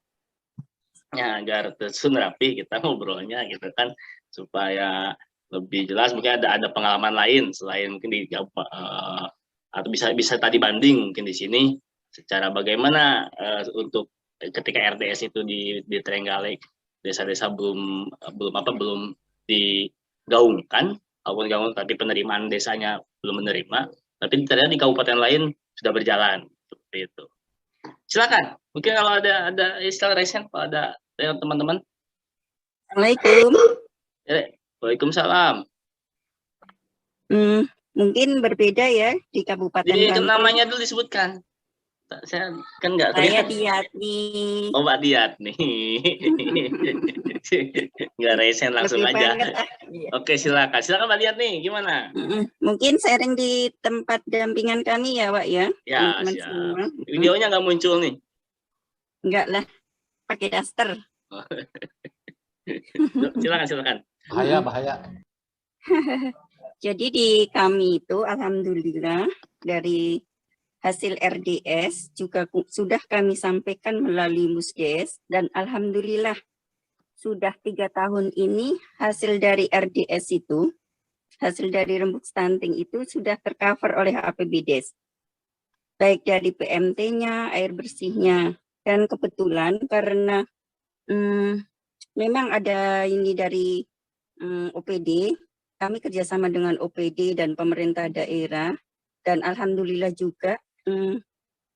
Speaker 1: ya, agar tersusun rapi kita ngobrolnya gitu kan, supaya lebih jelas. Mungkin ada pengalaman lain selain mungkin atau bisa tadi banding mungkin di sini secara bagaimana untuk ketika RDS itu di Trenggalek, desa-desa belum digaungkan, tapi penerimaan desanya belum menerima, tapi ternyata di kabupaten lain sudah berjalan seperti itu. Silakan, mungkin kalau ada istilah resen, kalau ada teman-teman.
Speaker 4: Assalamualaikum.
Speaker 1: Waalaikumsalam.
Speaker 4: Mungkin berbeda ya di Kabupaten
Speaker 1: Jadi
Speaker 4: Bantul.
Speaker 1: namanya dulu disebutkan. Saya kan nggak
Speaker 4: Saya
Speaker 1: terlihat.
Speaker 4: Diatni.
Speaker 1: Oh, Mbak Diatni. Nggak resen langsung
Speaker 4: Lebih
Speaker 1: aja. Oke, silakan Mbak Diatni, gimana?
Speaker 4: Mungkin sharing di tempat dampingan kami ya, Pak ya.
Speaker 1: Ya, siap. Videonya nggak muncul nih?
Speaker 4: Enggak lah, pakai daster.
Speaker 1: Silakan.
Speaker 3: Bahaya.
Speaker 4: Jadi di kami itu alhamdulillah dari hasil RDS juga sudah kami sampaikan melalui Musdes, dan alhamdulillah sudah 3 tahun ini hasil dari RDS itu, hasil dari rembuk stunting itu sudah tercover oleh APBDes. Baik dari PMT-nya, air bersihnya, dan kebetulan karena memang ada ini dari OPD, kami kerjasama dengan OPD dan pemerintah daerah, dan alhamdulillah juga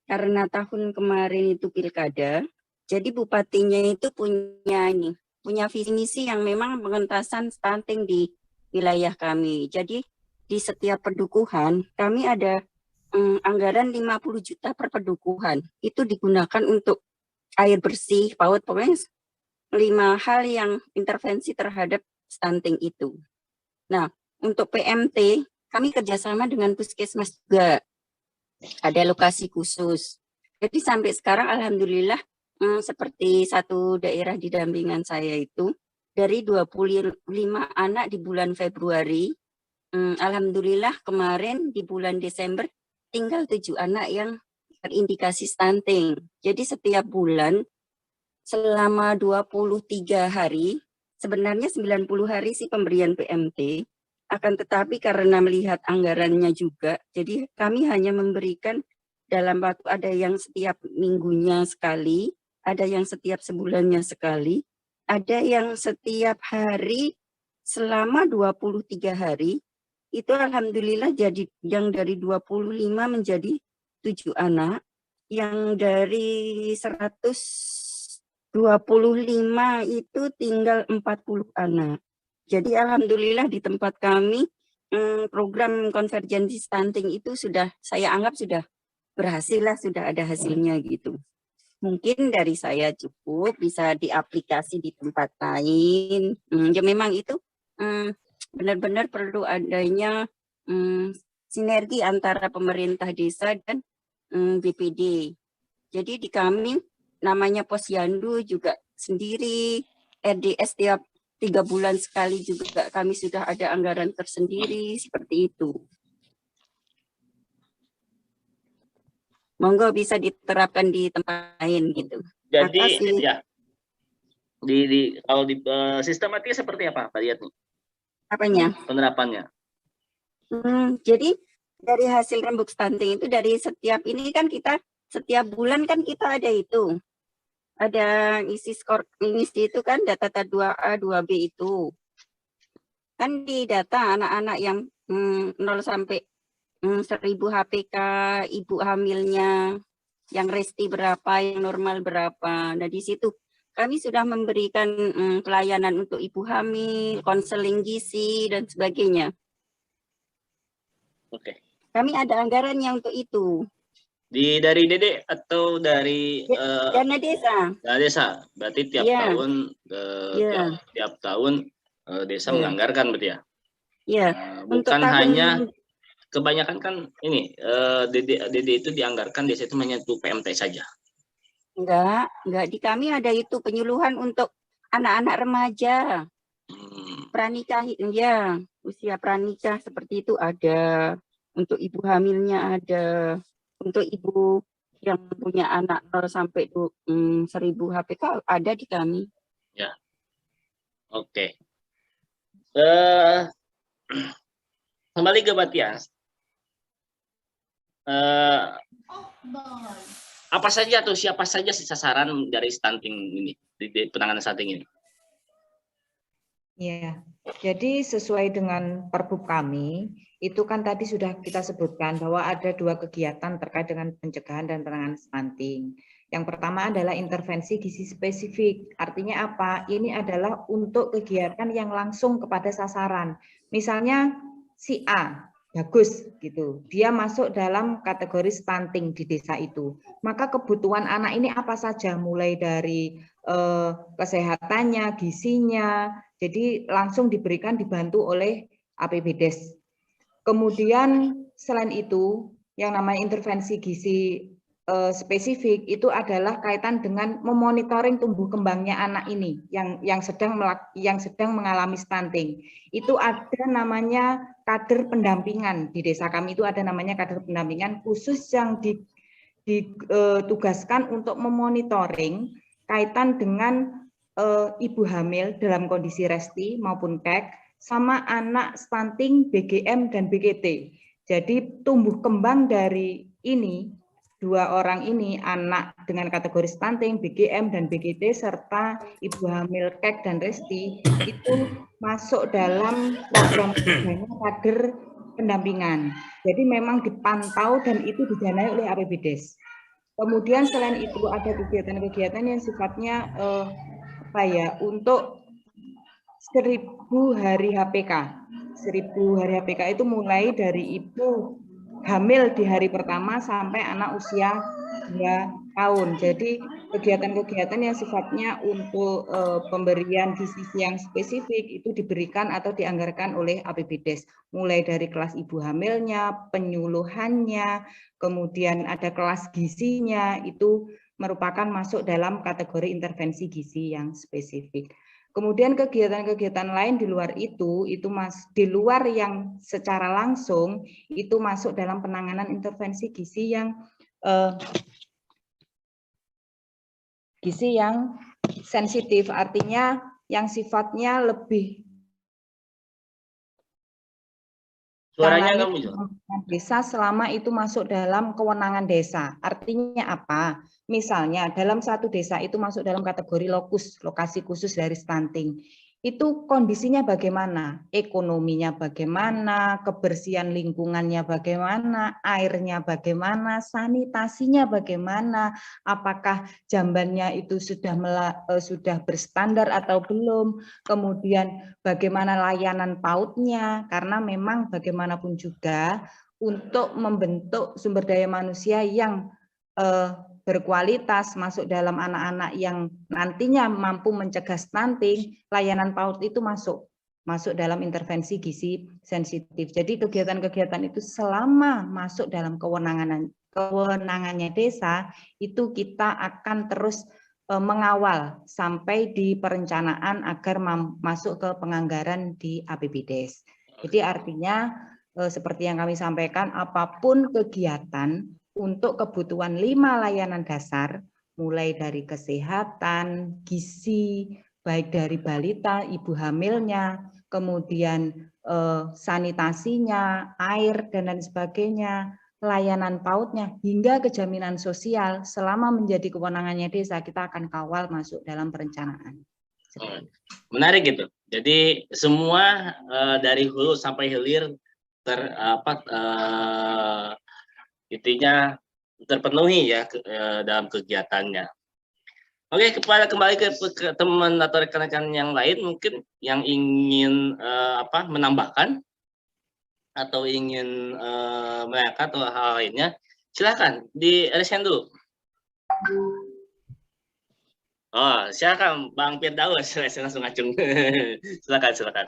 Speaker 4: karena tahun kemarin itu pilkada, jadi bupatinya itu punya visi misi yang memang pengentasan stunting di wilayah kami. Jadi di setiap pedukuhan kami ada anggaran 50 juta per pedukuhan. Itu digunakan untuk air bersih, PAUD, pokoknya 5 hal yang intervensi terhadap stunting itu. Nah, untuk PMT kami kerjasama dengan puskesmas juga. Ada lokasi khusus. Jadi sampai sekarang alhamdulillah seperti satu daerah di dampingan saya itu, dari 25 anak di bulan Februari, alhamdulillah kemarin di bulan Desember tinggal 7 anak yang terindikasi stunting. Jadi setiap bulan selama 23 hari, sebenarnya 90 hari sih pemberian PMT, akan tetapi karena melihat anggarannya juga, jadi kami hanya memberikan dalam waktu, ada yang setiap minggunya sekali, ada yang setiap sebulannya sekali, ada yang setiap hari selama 23 hari, itu alhamdulillah jadi yang dari 25 menjadi 7 anak, yang dari 125 itu tinggal 40 anak. Jadi alhamdulillah di tempat kami program konvergensi stunting itu sudah, saya anggap sudah berhasil lah, sudah ada hasilnya gitu. Mungkin dari saya cukup, bisa diaplikasi di tempat lain. Ya memang itu benar-benar perlu adanya sinergi antara pemerintah desa dan BPD. Jadi di kami namanya Posyandu juga sendiri, RDS tiap 3 bulan sekali juga kami sudah ada anggaran tersendiri, seperti itu. Monggo bisa diterapkan di tempat lain gitu.
Speaker 1: Jadi ya, kalau di sistematika seperti apa Pak lihat nih?
Speaker 4: Apanya?
Speaker 1: Penerapannya.
Speaker 4: Jadi dari hasil rembuk stunting itu, dari setiap ini kan kita setiap bulan kan kita ada itu. Ada isi skor mengisi itu kan data 2A, 2B itu. Kan di data anak-anak yang 0 sampai 1000 HPK, ibu hamilnya, yang resti berapa, yang normal berapa. Nah di situ kami sudah memberikan pelayanan untuk ibu hamil, konseling gizi, dan sebagainya.
Speaker 1: Oke.
Speaker 4: Kami ada anggarannya untuk itu.
Speaker 1: Dari Dede atau dari
Speaker 4: dana desa?
Speaker 1: Dana desa. Berarti tiap tahun tiap tahun desa menganggarkan berarti ya? Iya. Bukan hanya, kebanyakan kan ini Dede itu dianggarkan desa itu menyentuh PMT saja.
Speaker 4: Enggak, di kami ada itu penyuluhan untuk anak-anak remaja. Pranikah ya, usia pranikah seperti itu ada, untuk ibu hamilnya ada, untuk ibu yang punya anak 0 sampai 1000 HPK ada di kami.
Speaker 1: Ya. Oke. Kembali ke Matias. Apa saja atau siapa saja sasaran dari stunting ini, di penanganan stunting ini?
Speaker 2: Ya, jadi sesuai dengan Perbup kami, itu kan tadi sudah kita sebutkan bahwa ada 2 kegiatan terkait dengan pencegahan dan penanganan stunting. Yang pertama adalah intervensi gizi spesifik. Artinya apa? Ini adalah untuk kegiatan yang langsung kepada sasaran. Misalnya si A, bagus gitu. Dia masuk dalam kategori stunting di desa itu. Maka kebutuhan anak ini apa saja? Mulai dari kesehatannya, gizinya, jadi langsung diberikan, dibantu oleh APBDes. Kemudian selain itu, yang namanya intervensi gizi spesifik itu adalah kaitan dengan memonitoring tumbuh kembangnya anak ini yang sedang mengalami stunting. Itu ada namanya kader pendampingan di desa kami, itu ada namanya kader pendampingan khusus yang ditugaskan untuk memonitoring kaitan dengan ibu hamil dalam kondisi resti maupun KEK sama anak stunting BGM dan BGT. Jadi tumbuh kembang dari ini, dua orang ini, anak dengan kategori stunting, BGM dan BGT serta ibu hamil KEK dan resti itu masuk dalam program kader pendampingan. Jadi memang dipantau dan itu didanai oleh APBDes. Kemudian selain itu ada kegiatan-kegiatan yang sifatnya untuk 1000 hari HPK. 1000 hari HPK itu mulai dari ibu hamil di hari pertama sampai anak usia 2 tahun. Jadi kegiatan-kegiatan yang sifatnya untuk pemberian gizi yang spesifik itu diberikan atau dianggarkan oleh APBDes. Mulai dari kelas ibu hamilnya, penyuluhannya, kemudian ada kelas gizinya, itu merupakan masuk dalam kategori intervensi gizi yang spesifik. Kemudian kegiatan-kegiatan lain di luar itu di luar yang secara langsung itu masuk dalam penanganan intervensi gizi yang sensitif, artinya yang sifatnya lebih
Speaker 1: Suaranya kamu
Speaker 2: desa selama itu masuk dalam kewenangan desa. Artinya apa? Misalnya dalam satu desa itu masuk dalam kategori lokasi khusus dari stunting. Itu kondisinya bagaimana? Ekonominya bagaimana? Kebersihan lingkungannya bagaimana? Airnya bagaimana? Sanitasinya bagaimana? Apakah jambannya itu sudah berstandar atau belum? Kemudian bagaimana layanan PAUD-nya? Karena memang bagaimanapun juga untuk membentuk sumber daya manusia yang berkualitas masuk dalam anak-anak yang nantinya mampu mencegah stunting, layanan PAUD itu masuk dalam intervensi gizi sensitif. Jadi kegiatan-kegiatan itu selama masuk dalam kewenangannya desa, itu kita akan terus mengawal sampai di perencanaan agar masuk ke penganggaran di APBDes. Jadi artinya seperti yang kami sampaikan, apapun kegiatan untuk kebutuhan 5 layanan dasar, mulai dari kesehatan, gizi, baik dari balita, ibu hamilnya, kemudian sanitasinya, air, dan lain sebagainya, layanan PAUD-nya, hingga kejaminan sosial, selama menjadi kewenangannya desa, kita akan kawal masuk dalam perencanaan.
Speaker 1: Menarik gitu. Jadi semua dari hulu sampai hilir intinya terpenuhi ya dalam kegiatannya. Oke, kembali ke teman atau rekan-rekan yang lain mungkin yang ingin menambahkan atau ingin menanyakan atau hal lainnya, silakan di raise dulu. Oh, silakan Bang Firdaus, langsung acung. Silakan.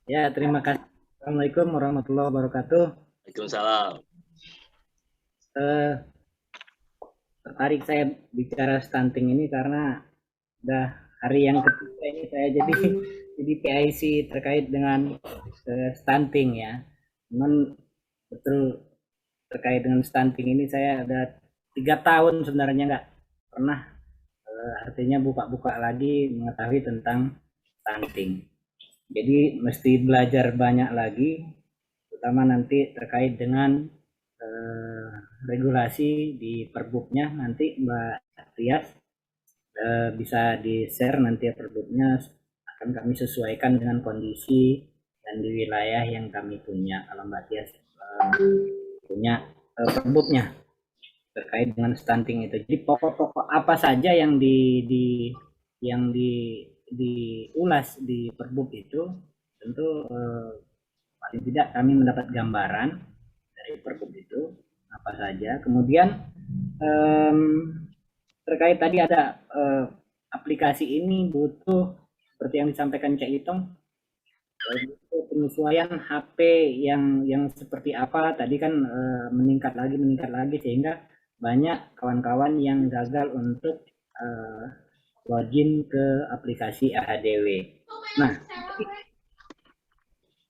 Speaker 5: Ya, terima kasih. Assalamualaikum warahmatullahi wabarakatuh.
Speaker 1: Waalaikumsalam.
Speaker 5: Tertarik saya bicara stunting ini karena udah hari yang ketiga ini saya jadi PIC terkait dengan stunting ya. Cuman betul terkait dengan stunting ini saya udah 3 tahun sebenarnya nggak pernah artinya buka-buka lagi mengetahui tentang stunting. Jadi mesti belajar banyak lagi, terutama nanti terkait dengan regulasi di perbuknya nanti Mbak Tias bisa di-share nanti perbuknya akan kami sesuaikan dengan kondisi dan di wilayah yang kami punya. Kalau Mbak Tias punya perbuknya terkait dengan stunting itu. Jadi pokok-pokok apa saja yang diulas di perbuk itu tentu paling tidak kami mendapat gambaran dari perbuk itu apa saja. Kemudian terkait tadi ada aplikasi ini butuh seperti yang disampaikan Cak Itong, penyesuaian HP yang seperti apa tadi kan meningkat lagi sehingga banyak kawan-kawan yang gagal untuk login ke aplikasi EHDW. Nah,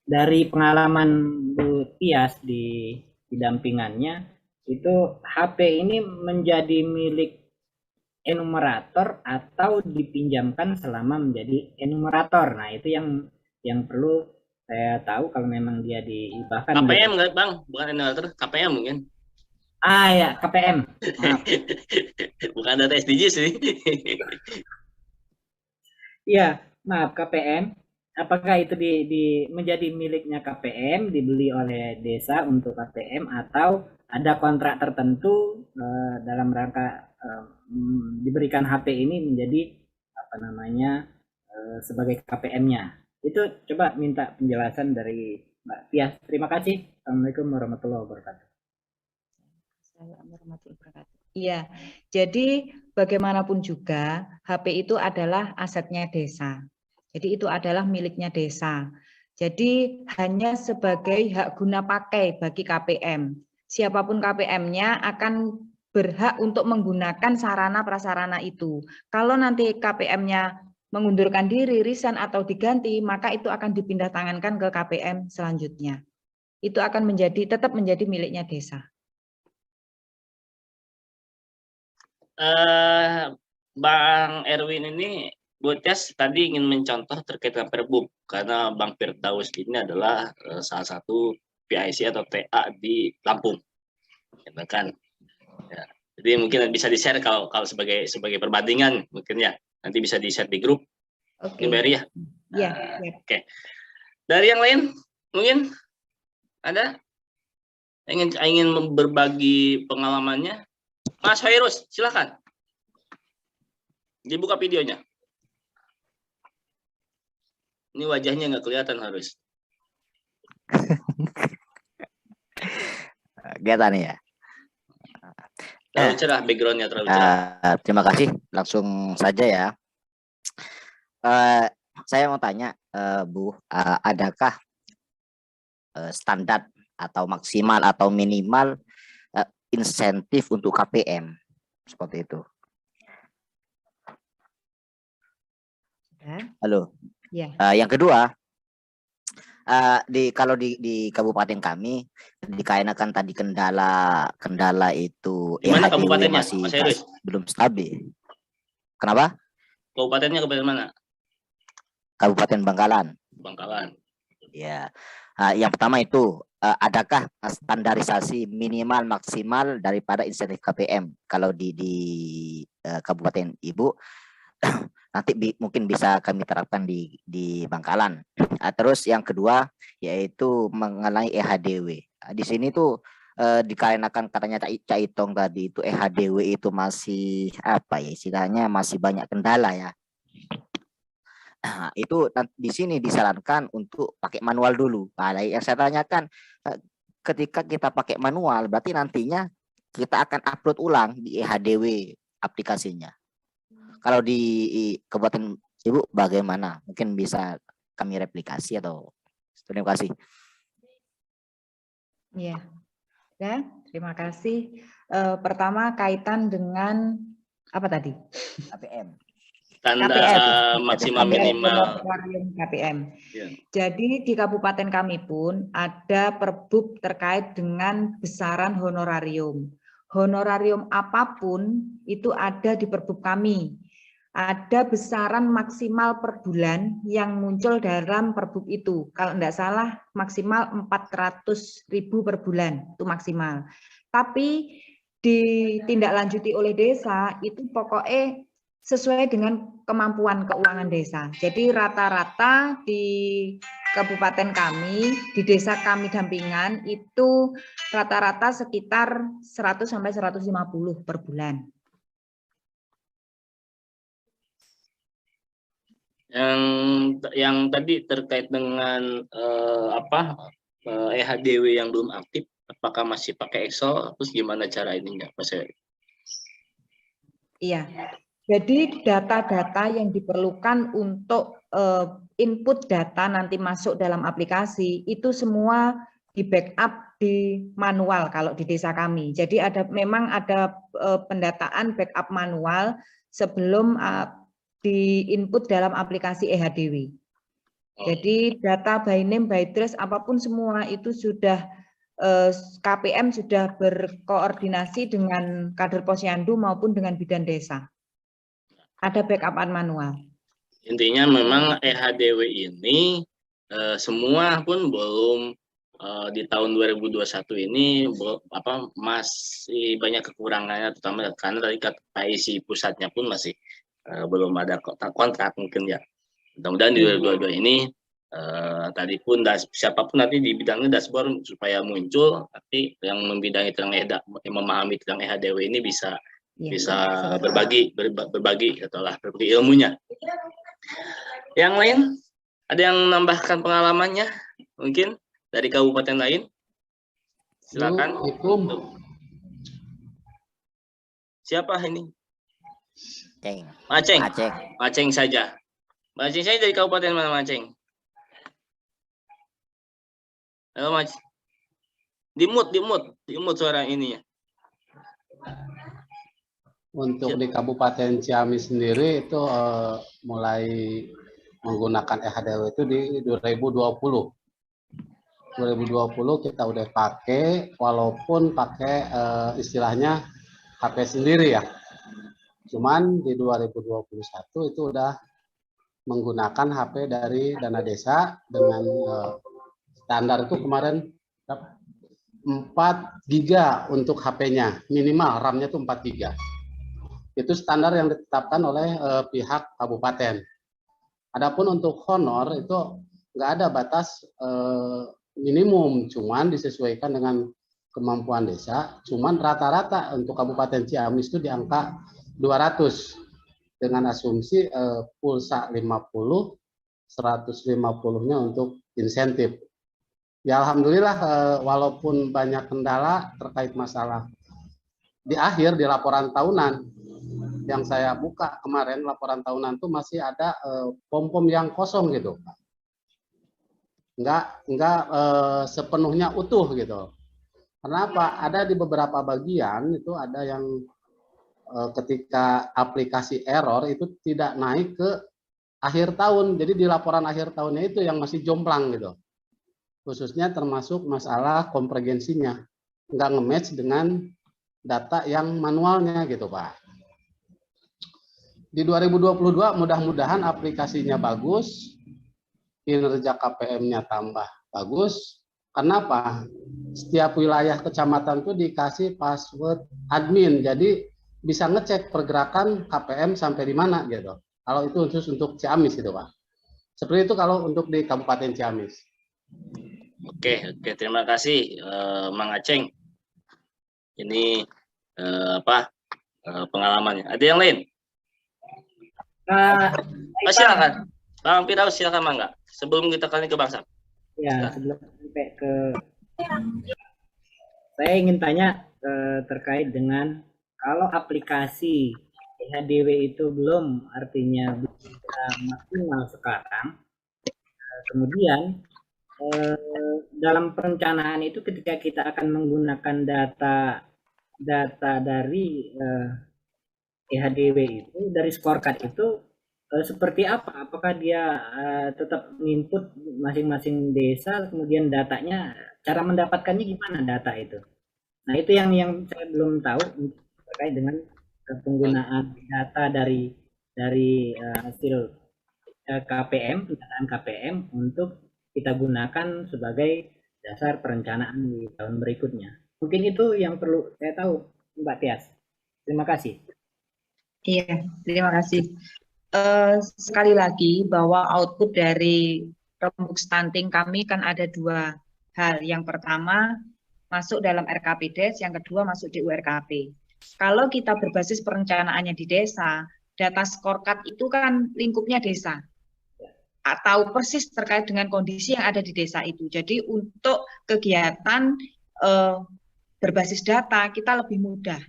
Speaker 5: dari pengalaman Bu Tias di dampingannya, itu HP ini menjadi milik enumerator atau dipinjamkan selama menjadi enumerator. Nah, itu yang perlu saya tahu kalau memang dia dihibahkan.
Speaker 1: KPM nggak Bang? Bukan enumerator, KPM mungkin.
Speaker 5: Ah ya, KPM. Maaf.
Speaker 1: Bukan data SDGs sih.
Speaker 5: Iya, maaf, KPM. Apakah itu menjadi miliknya KPM, dibeli oleh desa untuk KPM, atau ada kontrak tertentu dalam rangka diberikan HP ini menjadi apa namanya sebagai KPM-nya? Itu coba minta penjelasan dari Mbak Tias. Terima kasih. Assalamualaikum warahmatullahi wabarakatuh.
Speaker 2: Iya, jadi bagaimanapun juga HP itu adalah asetnya desa. Jadi itu adalah miliknya desa. Jadi hanya sebagai hak guna pakai bagi KPM. Siapapun KPM-nya akan berhak untuk menggunakan sarana prasarana itu. Kalau nanti KPM-nya mengundurkan diri, resign atau diganti, maka itu akan dipindah tangankan ke KPM selanjutnya. Itu akan tetap menjadi miliknya desa.
Speaker 1: Bang Erwin ini, Bu Tias tadi ingin mencontoh terkait dengan Perbub, karena Bang Firdaus ini adalah salah satu PIC atau TA di Lampung, gitu kan. Ya, jadi mungkin bisa di-share kalau sebagai perbandingan, mungkin ya nanti bisa di-share di grup.
Speaker 2: Oke.
Speaker 1: Ya.
Speaker 2: Iya.
Speaker 1: Oke. Dari yang lain mungkin ada ingin berbagi pengalamannya. Mas Hairus, silakan. Dibuka videonya. Ini wajahnya nggak kelihatan harus.
Speaker 6: Kelihatan ya.
Speaker 1: Terlalu cerah, backgroundnya terlalu cerah.
Speaker 6: Terima kasih. Langsung saja ya. Saya mau tanya, Bu, adakah standar atau maksimal atau minimal insentif untuk KPM seperti itu? Halo.
Speaker 2: Ya.
Speaker 6: Yang kedua, kalau di kabupaten kami dikarenakan tadi kendala itu
Speaker 1: Gimana kabupatennya,
Speaker 6: masih
Speaker 1: Mas Heris?
Speaker 6: belum stabil. Kenapa?
Speaker 1: Kabupatennya kabupaten mana?
Speaker 6: Kabupaten Bangkalan.
Speaker 1: Bangkalan.
Speaker 6: Ya. Yang pertama itu, adakah standarisasi minimal maksimal daripada insentif KPM kalau di kabupaten Ibu? Nanti mungkin bisa kami terapkan di Bangkalan. Terus yang kedua yaitu mengenai EHDW. Di sini tuh dikarenakan katanya Cak Itong tadi itu EHDW itu masih apa ya istilahnya masih banyak kendala ya. Nah, itu di sini disarankan untuk pakai manual dulu. Nah, yang saya tanyakan ketika kita pakai manual berarti nantinya kita akan upload ulang di EHDW aplikasinya. Kalau di Kabupaten Ibu bagaimana? Mungkin bisa kami replikasi atau terima kasih.
Speaker 2: Ya, terima kasih. Pertama kaitan dengan apa tadi?
Speaker 6: KPM.
Speaker 1: Standar maksimal minimal
Speaker 2: KPM.
Speaker 1: Ya.
Speaker 2: Jadi di kabupaten kami pun ada perbub terkait dengan besaran honorarium. Honorarium apapun itu ada di perbub kami. Ada besaran maksimal per bulan yang muncul dalam perbub itu. Kalau tidak salah maksimal 400.000 per bulan itu maksimal. Tapi ditindaklanjuti oleh desa itu pokoknya sesuai dengan kemampuan keuangan desa. Jadi rata-rata di kabupaten kami, di desa kami dampingan itu rata-rata sekitar 100 sampai 150 per bulan.
Speaker 1: Yang tadi terkait dengan EHDW yang belum aktif, apakah masih pakai Excel? Terus gimana cara ininya, Mas Heri?
Speaker 2: Iya. Jadi data-data yang diperlukan untuk input data nanti masuk dalam aplikasi itu semua di backup di manual kalau di desa kami. Jadi memang ada pendataan backup manual sebelum di input dalam aplikasi eHDW. Jadi data by name, by address, apapun semua itu sudah KPM sudah berkoordinasi dengan kader posyandu maupun dengan bidan desa. Ada backupan manual.
Speaker 1: Intinya memang eHDW ini semua pun belum di tahun 2021 ini masih banyak kekurangannya, terutama karena tadi KPIC pusatnya pun masih belum ada kontrak mungkin ya. Mudah-mudahan di 2022 ini tadi pun siapapun nanti di bidangnya dashboard supaya muncul, tapi yang membidangi tentang memahami tentang eHDW ini bisa berbagi ataulah berbagi ilmunya. Yang lain ada yang menambahkan pengalamannya mungkin dari kabupaten lain? Silakan. Siapa ini? Aceng. Aceng saja. Aceng saya dari kabupaten mana, Aceng? Halo, Mas. Dimut suara ininya.
Speaker 7: Untuk di Kabupaten Ciamis sendiri itu mulai menggunakan eHDW itu di 2020. 2020 kita udah pakai, walaupun pakai istilahnya HP sendiri ya. Cuman di 2021 itu udah menggunakan HP dari Dana Desa dengan standar itu kemarin 4 GB untuk HP-nya, minimal RAM-nya itu 4 GB. Itu standar yang ditetapkan oleh pihak kabupaten. Adapun untuk honor itu nggak ada batas minimum, cuman disesuaikan dengan kemampuan desa. Cuman rata-rata untuk Kabupaten Ciamis itu di angka 200 dengan asumsi pulsa 50, 150-nya untuk insentif. Ya alhamdulillah walaupun banyak kendala terkait masalah di akhir di laporan tahunan yang saya buka kemarin, laporan tahunan itu masih ada pom-pom yang kosong gitu, nggak sepenuhnya utuh gitu. Kenapa? Ada di beberapa bagian itu ada yang ketika aplikasi error itu tidak naik ke akhir tahun. Jadi di laporan akhir tahunnya itu yang masih jomplang gitu. Khususnya termasuk masalah konvergensinya, nggak nge-match dengan data yang manualnya gitu Pak. Di 2022 mudah-mudahan aplikasinya bagus, kinerja KPM-nya tambah bagus. Kenapa? Setiap wilayah kecamatan tuh dikasih password admin, jadi bisa ngecek pergerakan KPM sampai di mana gitu. Kalau itu khusus untuk Ciamis itu Pak. Seperti itu kalau untuk di Kabupaten Ciamis.
Speaker 1: Oke, terima kasih Mang Aceng. Ini pengalamannya. Ada yang lain? Silakan. Bang Firdaus, silakan Mangga. Sebelum kita kali ke Bangsa.
Speaker 5: Ya, sebelum sampai ke saya ingin tanya terkait dengan kalau aplikasi eHDW itu belum artinya bisa maksimal sekarang, kemudian dalam perencanaan itu ketika kita akan menggunakan data dari eHDW itu dari scorecard itu seperti apa? Apakah dia tetap input masing-masing desa, kemudian datanya cara mendapatkannya gimana data itu? Nah itu yang saya belum tahu terkait dengan penggunaan data dari hasil KPM, pendataan KPM untuk kita gunakan sebagai dasar perencanaan di tahun berikutnya. Mungkin itu yang perlu saya tahu, Mbak Tias. Terima kasih.
Speaker 2: Iya, terima kasih. Sekali lagi bahwa output dari rembuk stunting kami kan ada 2 hal. Yang pertama masuk dalam RKPDes, yang kedua masuk di URKP. Kalau kita berbasis perencanaannya di desa, data scorecard itu kan lingkupnya desa. Tahu persis terkait dengan kondisi yang ada di desa itu. Jadi untuk kegiatan berbasis data kita lebih mudah.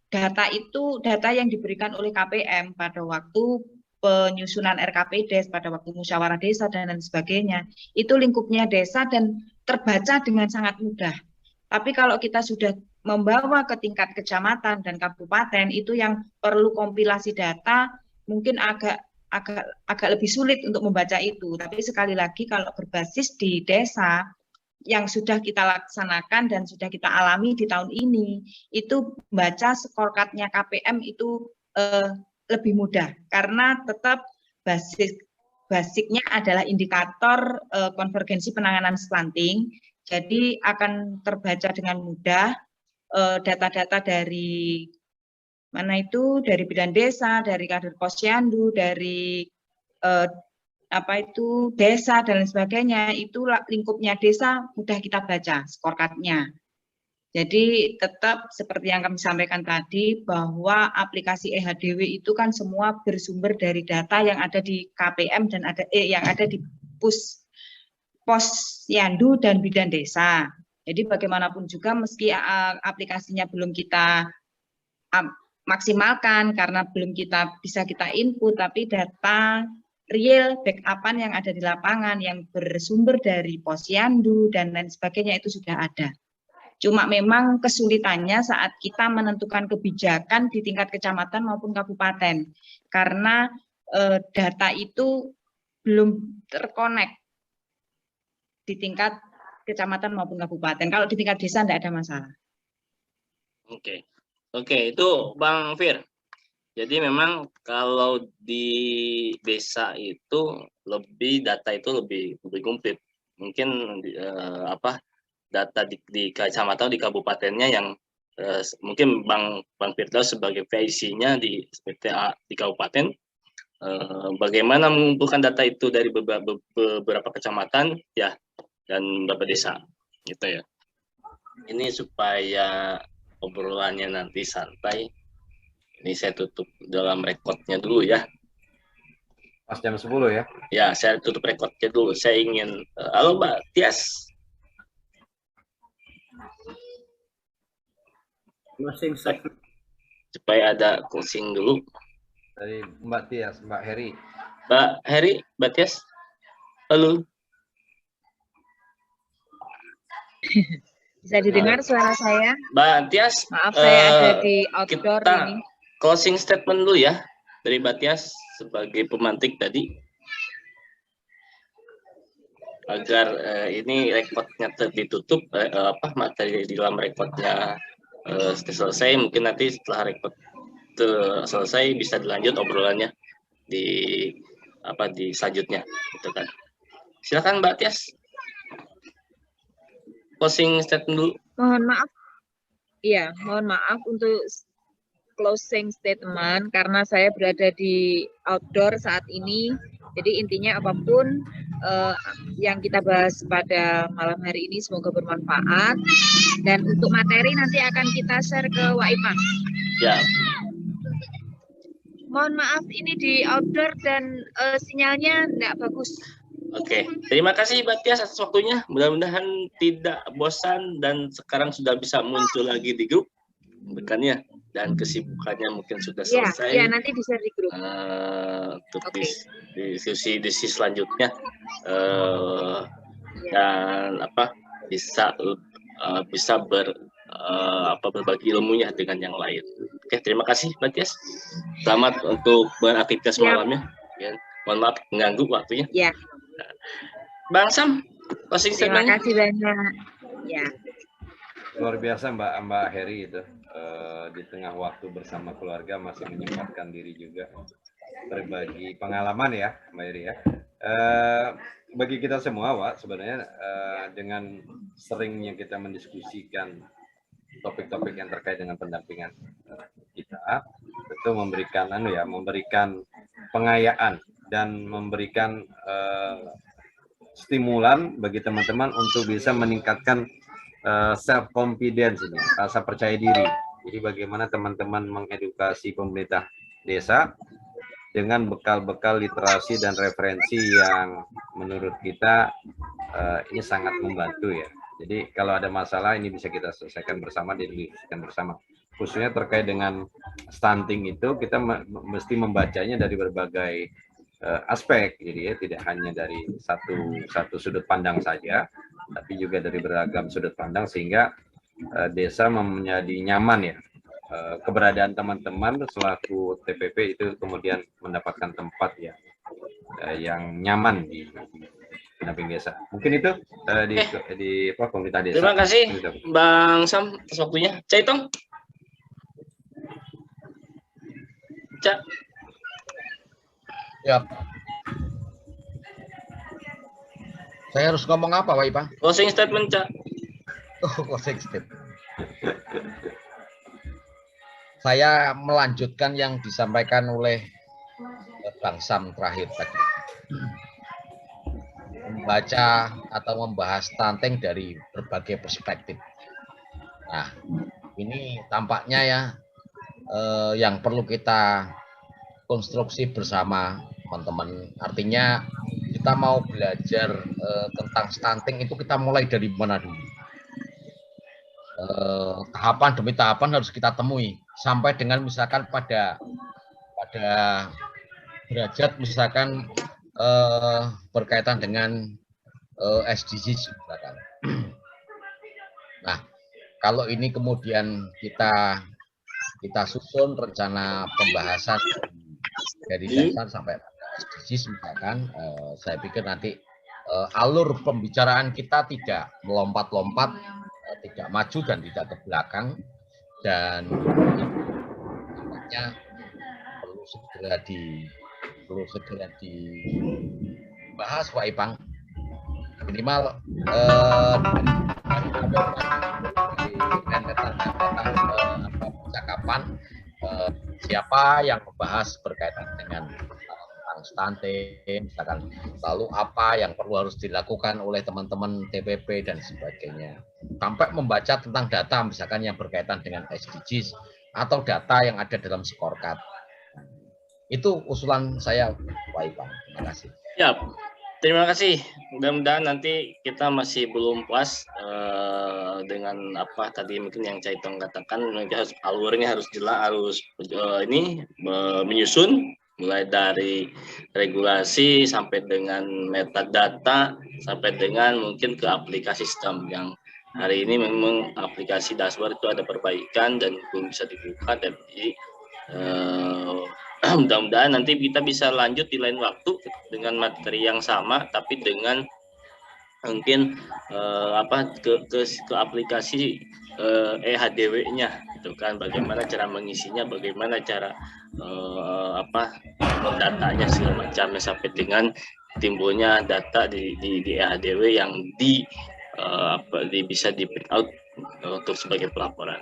Speaker 2: Data itu data yang diberikan oleh KPM pada waktu penyusunan RKPDes, pada waktu musyawarah desa dan lain sebagainya. Itu lingkupnya desa dan terbaca dengan sangat mudah. Tapi kalau kita sudah membawa ke tingkat kecamatan dan kabupaten, itu yang perlu kompilasi data mungkin agak lebih sulit untuk membaca itu. Tapi sekali lagi kalau berbasis di desa yang sudah kita laksanakan dan sudah kita alami di tahun ini, itu baca scorecard-nya KPM itu lebih mudah karena tetap basicnya adalah indikator konvergensi penanganan stunting. Jadi akan terbaca dengan mudah data-data dari mana itu, dari bidan desa, dari kader posyandu, dari desa dan lain sebagainya, itu lingkupnya desa mudah kita baca scorecard-nya. Jadi tetap seperti yang kami sampaikan tadi bahwa aplikasi EHDW itu kan semua bersumber dari data yang ada di KPM dan yang ada di posyandu dan bidan desa. Jadi bagaimanapun juga meski aplikasinya belum kita maksimalkan karena belum bisa kita input, tapi data real backup-an yang ada di lapangan yang bersumber dari posyandu dan lain sebagainya itu sudah ada. Cuma memang kesulitannya saat kita menentukan kebijakan di tingkat kecamatan maupun kabupaten karena data itu belum terkonek di tingkat kecamatan maupun kabupaten. Kalau di tingkat desa tidak ada masalah.
Speaker 1: Oke, itu Bang Fir. Jadi memang kalau di desa itu data itu lebih komplit. Mungkin data di kecamatan di kabupatennya yang mungkin Bang Firdaus sebagai PIC-nya di PTA di kabupaten bagaimana mengumpulkan data itu dari beberapa kecamatan ya dan beberapa desa gitu ya. Ini supaya obrolannya nanti santai. Ini saya tutup dalam rekodnya dulu ya.
Speaker 8: Pas jam 10 ya?
Speaker 1: Ya, saya tutup rekodnya dulu. Saya ingin halo Mbak Tias.
Speaker 5: Closing segment.
Speaker 1: Supaya ada closing dulu.
Speaker 8: Dari Mbak Tias, Mbak Heri.
Speaker 1: Mbak Heri, Mbak Tias. Halo.
Speaker 2: Bisa didengar suara saya?
Speaker 1: Mbak Tias.
Speaker 2: Maaf, saya ada di outdoor
Speaker 1: kita
Speaker 2: ini.
Speaker 1: Closing statement dulu ya dari Mbak Tias sebagai pemantik tadi. Agar ini rekodnya ditutup, materi di dalam rekodnya selesai, mungkin nanti setelah rekod selesai bisa dilanjut obrolannya di selanjutnya, gitu kan. Silakan Mbak Tias. Closing statement dulu.
Speaker 9: Mohon maaf. Iya, mohon maaf untuk closing statement karena saya berada di outdoor saat ini. Jadi intinya apapun yang kita bahas pada malam hari ini semoga bermanfaat. Dan untuk materi nanti akan kita share ke Waiman.
Speaker 1: Ya.
Speaker 9: Mohon maaf ini di outdoor dan sinyalnya tidak bagus.
Speaker 1: Oke, terima kasih Mbak Tias atas waktunya. Mudah-mudahan tidak bosan dan sekarang sudah bisa muncul lagi di grup rekannya dan kesibukannya mungkin sudah selesai.
Speaker 9: Ya, nanti bisa di grup.
Speaker 1: Untuk di sesi selanjutnya dan bisa berbagi ilmunya dengan yang lain. Oke, terima kasih Mbak Tias. Selamat untuk beraktivitas malamnya. Ya, mohon maaf mengganggu waktunya.
Speaker 9: Ya.
Speaker 1: Bang Sam, closing
Speaker 9: terima
Speaker 1: statement-nya.
Speaker 9: kasih banyak. Ya.
Speaker 8: Luar biasa Mbak Heri itu di tengah waktu bersama keluarga masih menyempatkan diri juga berbagi pengalaman ya Mbak Heri ya. Bagi kita semua Wak, sebenarnya dengan seringnya kita mendiskusikan topik-topik yang terkait dengan pendampingan kita, itu memberikan pengayaan dan memberikan stimulan bagi teman-teman untuk bisa meningkatkan self confidence ini, rasa percaya diri. Jadi bagaimana teman-teman mengedukasi pemerintah desa dengan bekal-bekal literasi dan referensi yang menurut kita ini sangat membantu ya. Jadi kalau ada masalah ini bisa kita selesaikan bersama, didiskusikan bersama. Khususnya terkait dengan stunting itu kita mesti membacanya dari berbagai aspek, jadi ya tidak hanya dari satu sudut pandang saja, tapi juga dari beragam sudut pandang, sehingga desa menjadi nyaman ya. Keberadaan teman-teman selaku TPP itu kemudian mendapatkan tempat ya yang nyaman di pendamping desa. Mungkin itu di pemerintah desa.
Speaker 1: Terima kasih Bang Sam atas waktunya. Caitong. Cak.
Speaker 3: Ya. Saya harus ngomong apa, Pak Ipang?
Speaker 1: Closing statement, Cak.
Speaker 3: Oh, closing statement. Saya melanjutkan yang disampaikan oleh Bang Sam terakhir tadi. Membaca atau membahas stunting dari berbagai perspektif. Nah, ini tampaknya ya yang perlu kita konstruksi bersama teman-teman. Artinya kita mau belajar tentang stunting itu kita mulai dari mana dulu. Tahapan demi tahapan harus kita temui sampai dengan misalkan pada derajat misalkan berkaitan dengan SDGs misalkan. Nah, kalau ini kemudian kita susun rencana pembahasan dari dasar sampai SDGs misalkan, saya pikir nanti alur pembicaraan kita tidak melompat-lompat, tidak maju dan tidak ke belakang, dan nampaknya perlu segera dibahas, Pak Ipang. Minimal percakapan siapa yang membahas berkaitan dengan stunting, misalkan, lalu apa yang perlu harus dilakukan oleh teman-teman TPP dan sebagainya, sampai membaca tentang data misalkan yang berkaitan dengan SDGs atau data yang ada dalam scorecard. Itu usulan saya, Pak Ipang. Terima kasih.
Speaker 1: Ya, terima kasih. Mudah-mudahan nanti kita masih belum puas dengan apa tadi mungkin yang Caitong katakan, mungkin harus alurnya harus jelas, harus menyusun mulai dari regulasi sampai dengan metadata sampai dengan mungkin ke aplikasi sistem yang hari ini memang aplikasi dashboard itu ada perbaikan dan belum bisa dibuka, tapi mudah-mudahan nanti kita bisa lanjut di lain waktu dengan materi yang sama tapi dengan mungkin ke aplikasi EHDW-nya gitu kan, bagaimana cara mengisinya, bagaimana cara datanya segala macamnya sampai dengan timbulnya data di EHDW yang bisa di print out untuk sebagai pelaporan.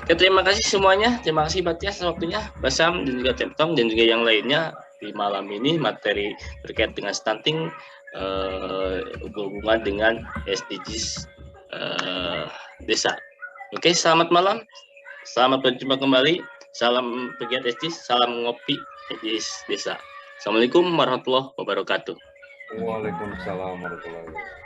Speaker 1: Oke, terima kasih semuanya. Terima kasih Batias waktunya, Basam dan juga Caitong dan juga yang lainnya di malam ini materi terkait dengan stunting berhubungan dengan SDGs desa. Oke, selamat malam. Selamat berjumpa kembali. Salam pegiat SDGs, salam ngopi SDGs desa. Assalamualaikum warahmatullahi wabarakatuh.
Speaker 8: Waalaikumsalam warahmatullahi wabarakatuh.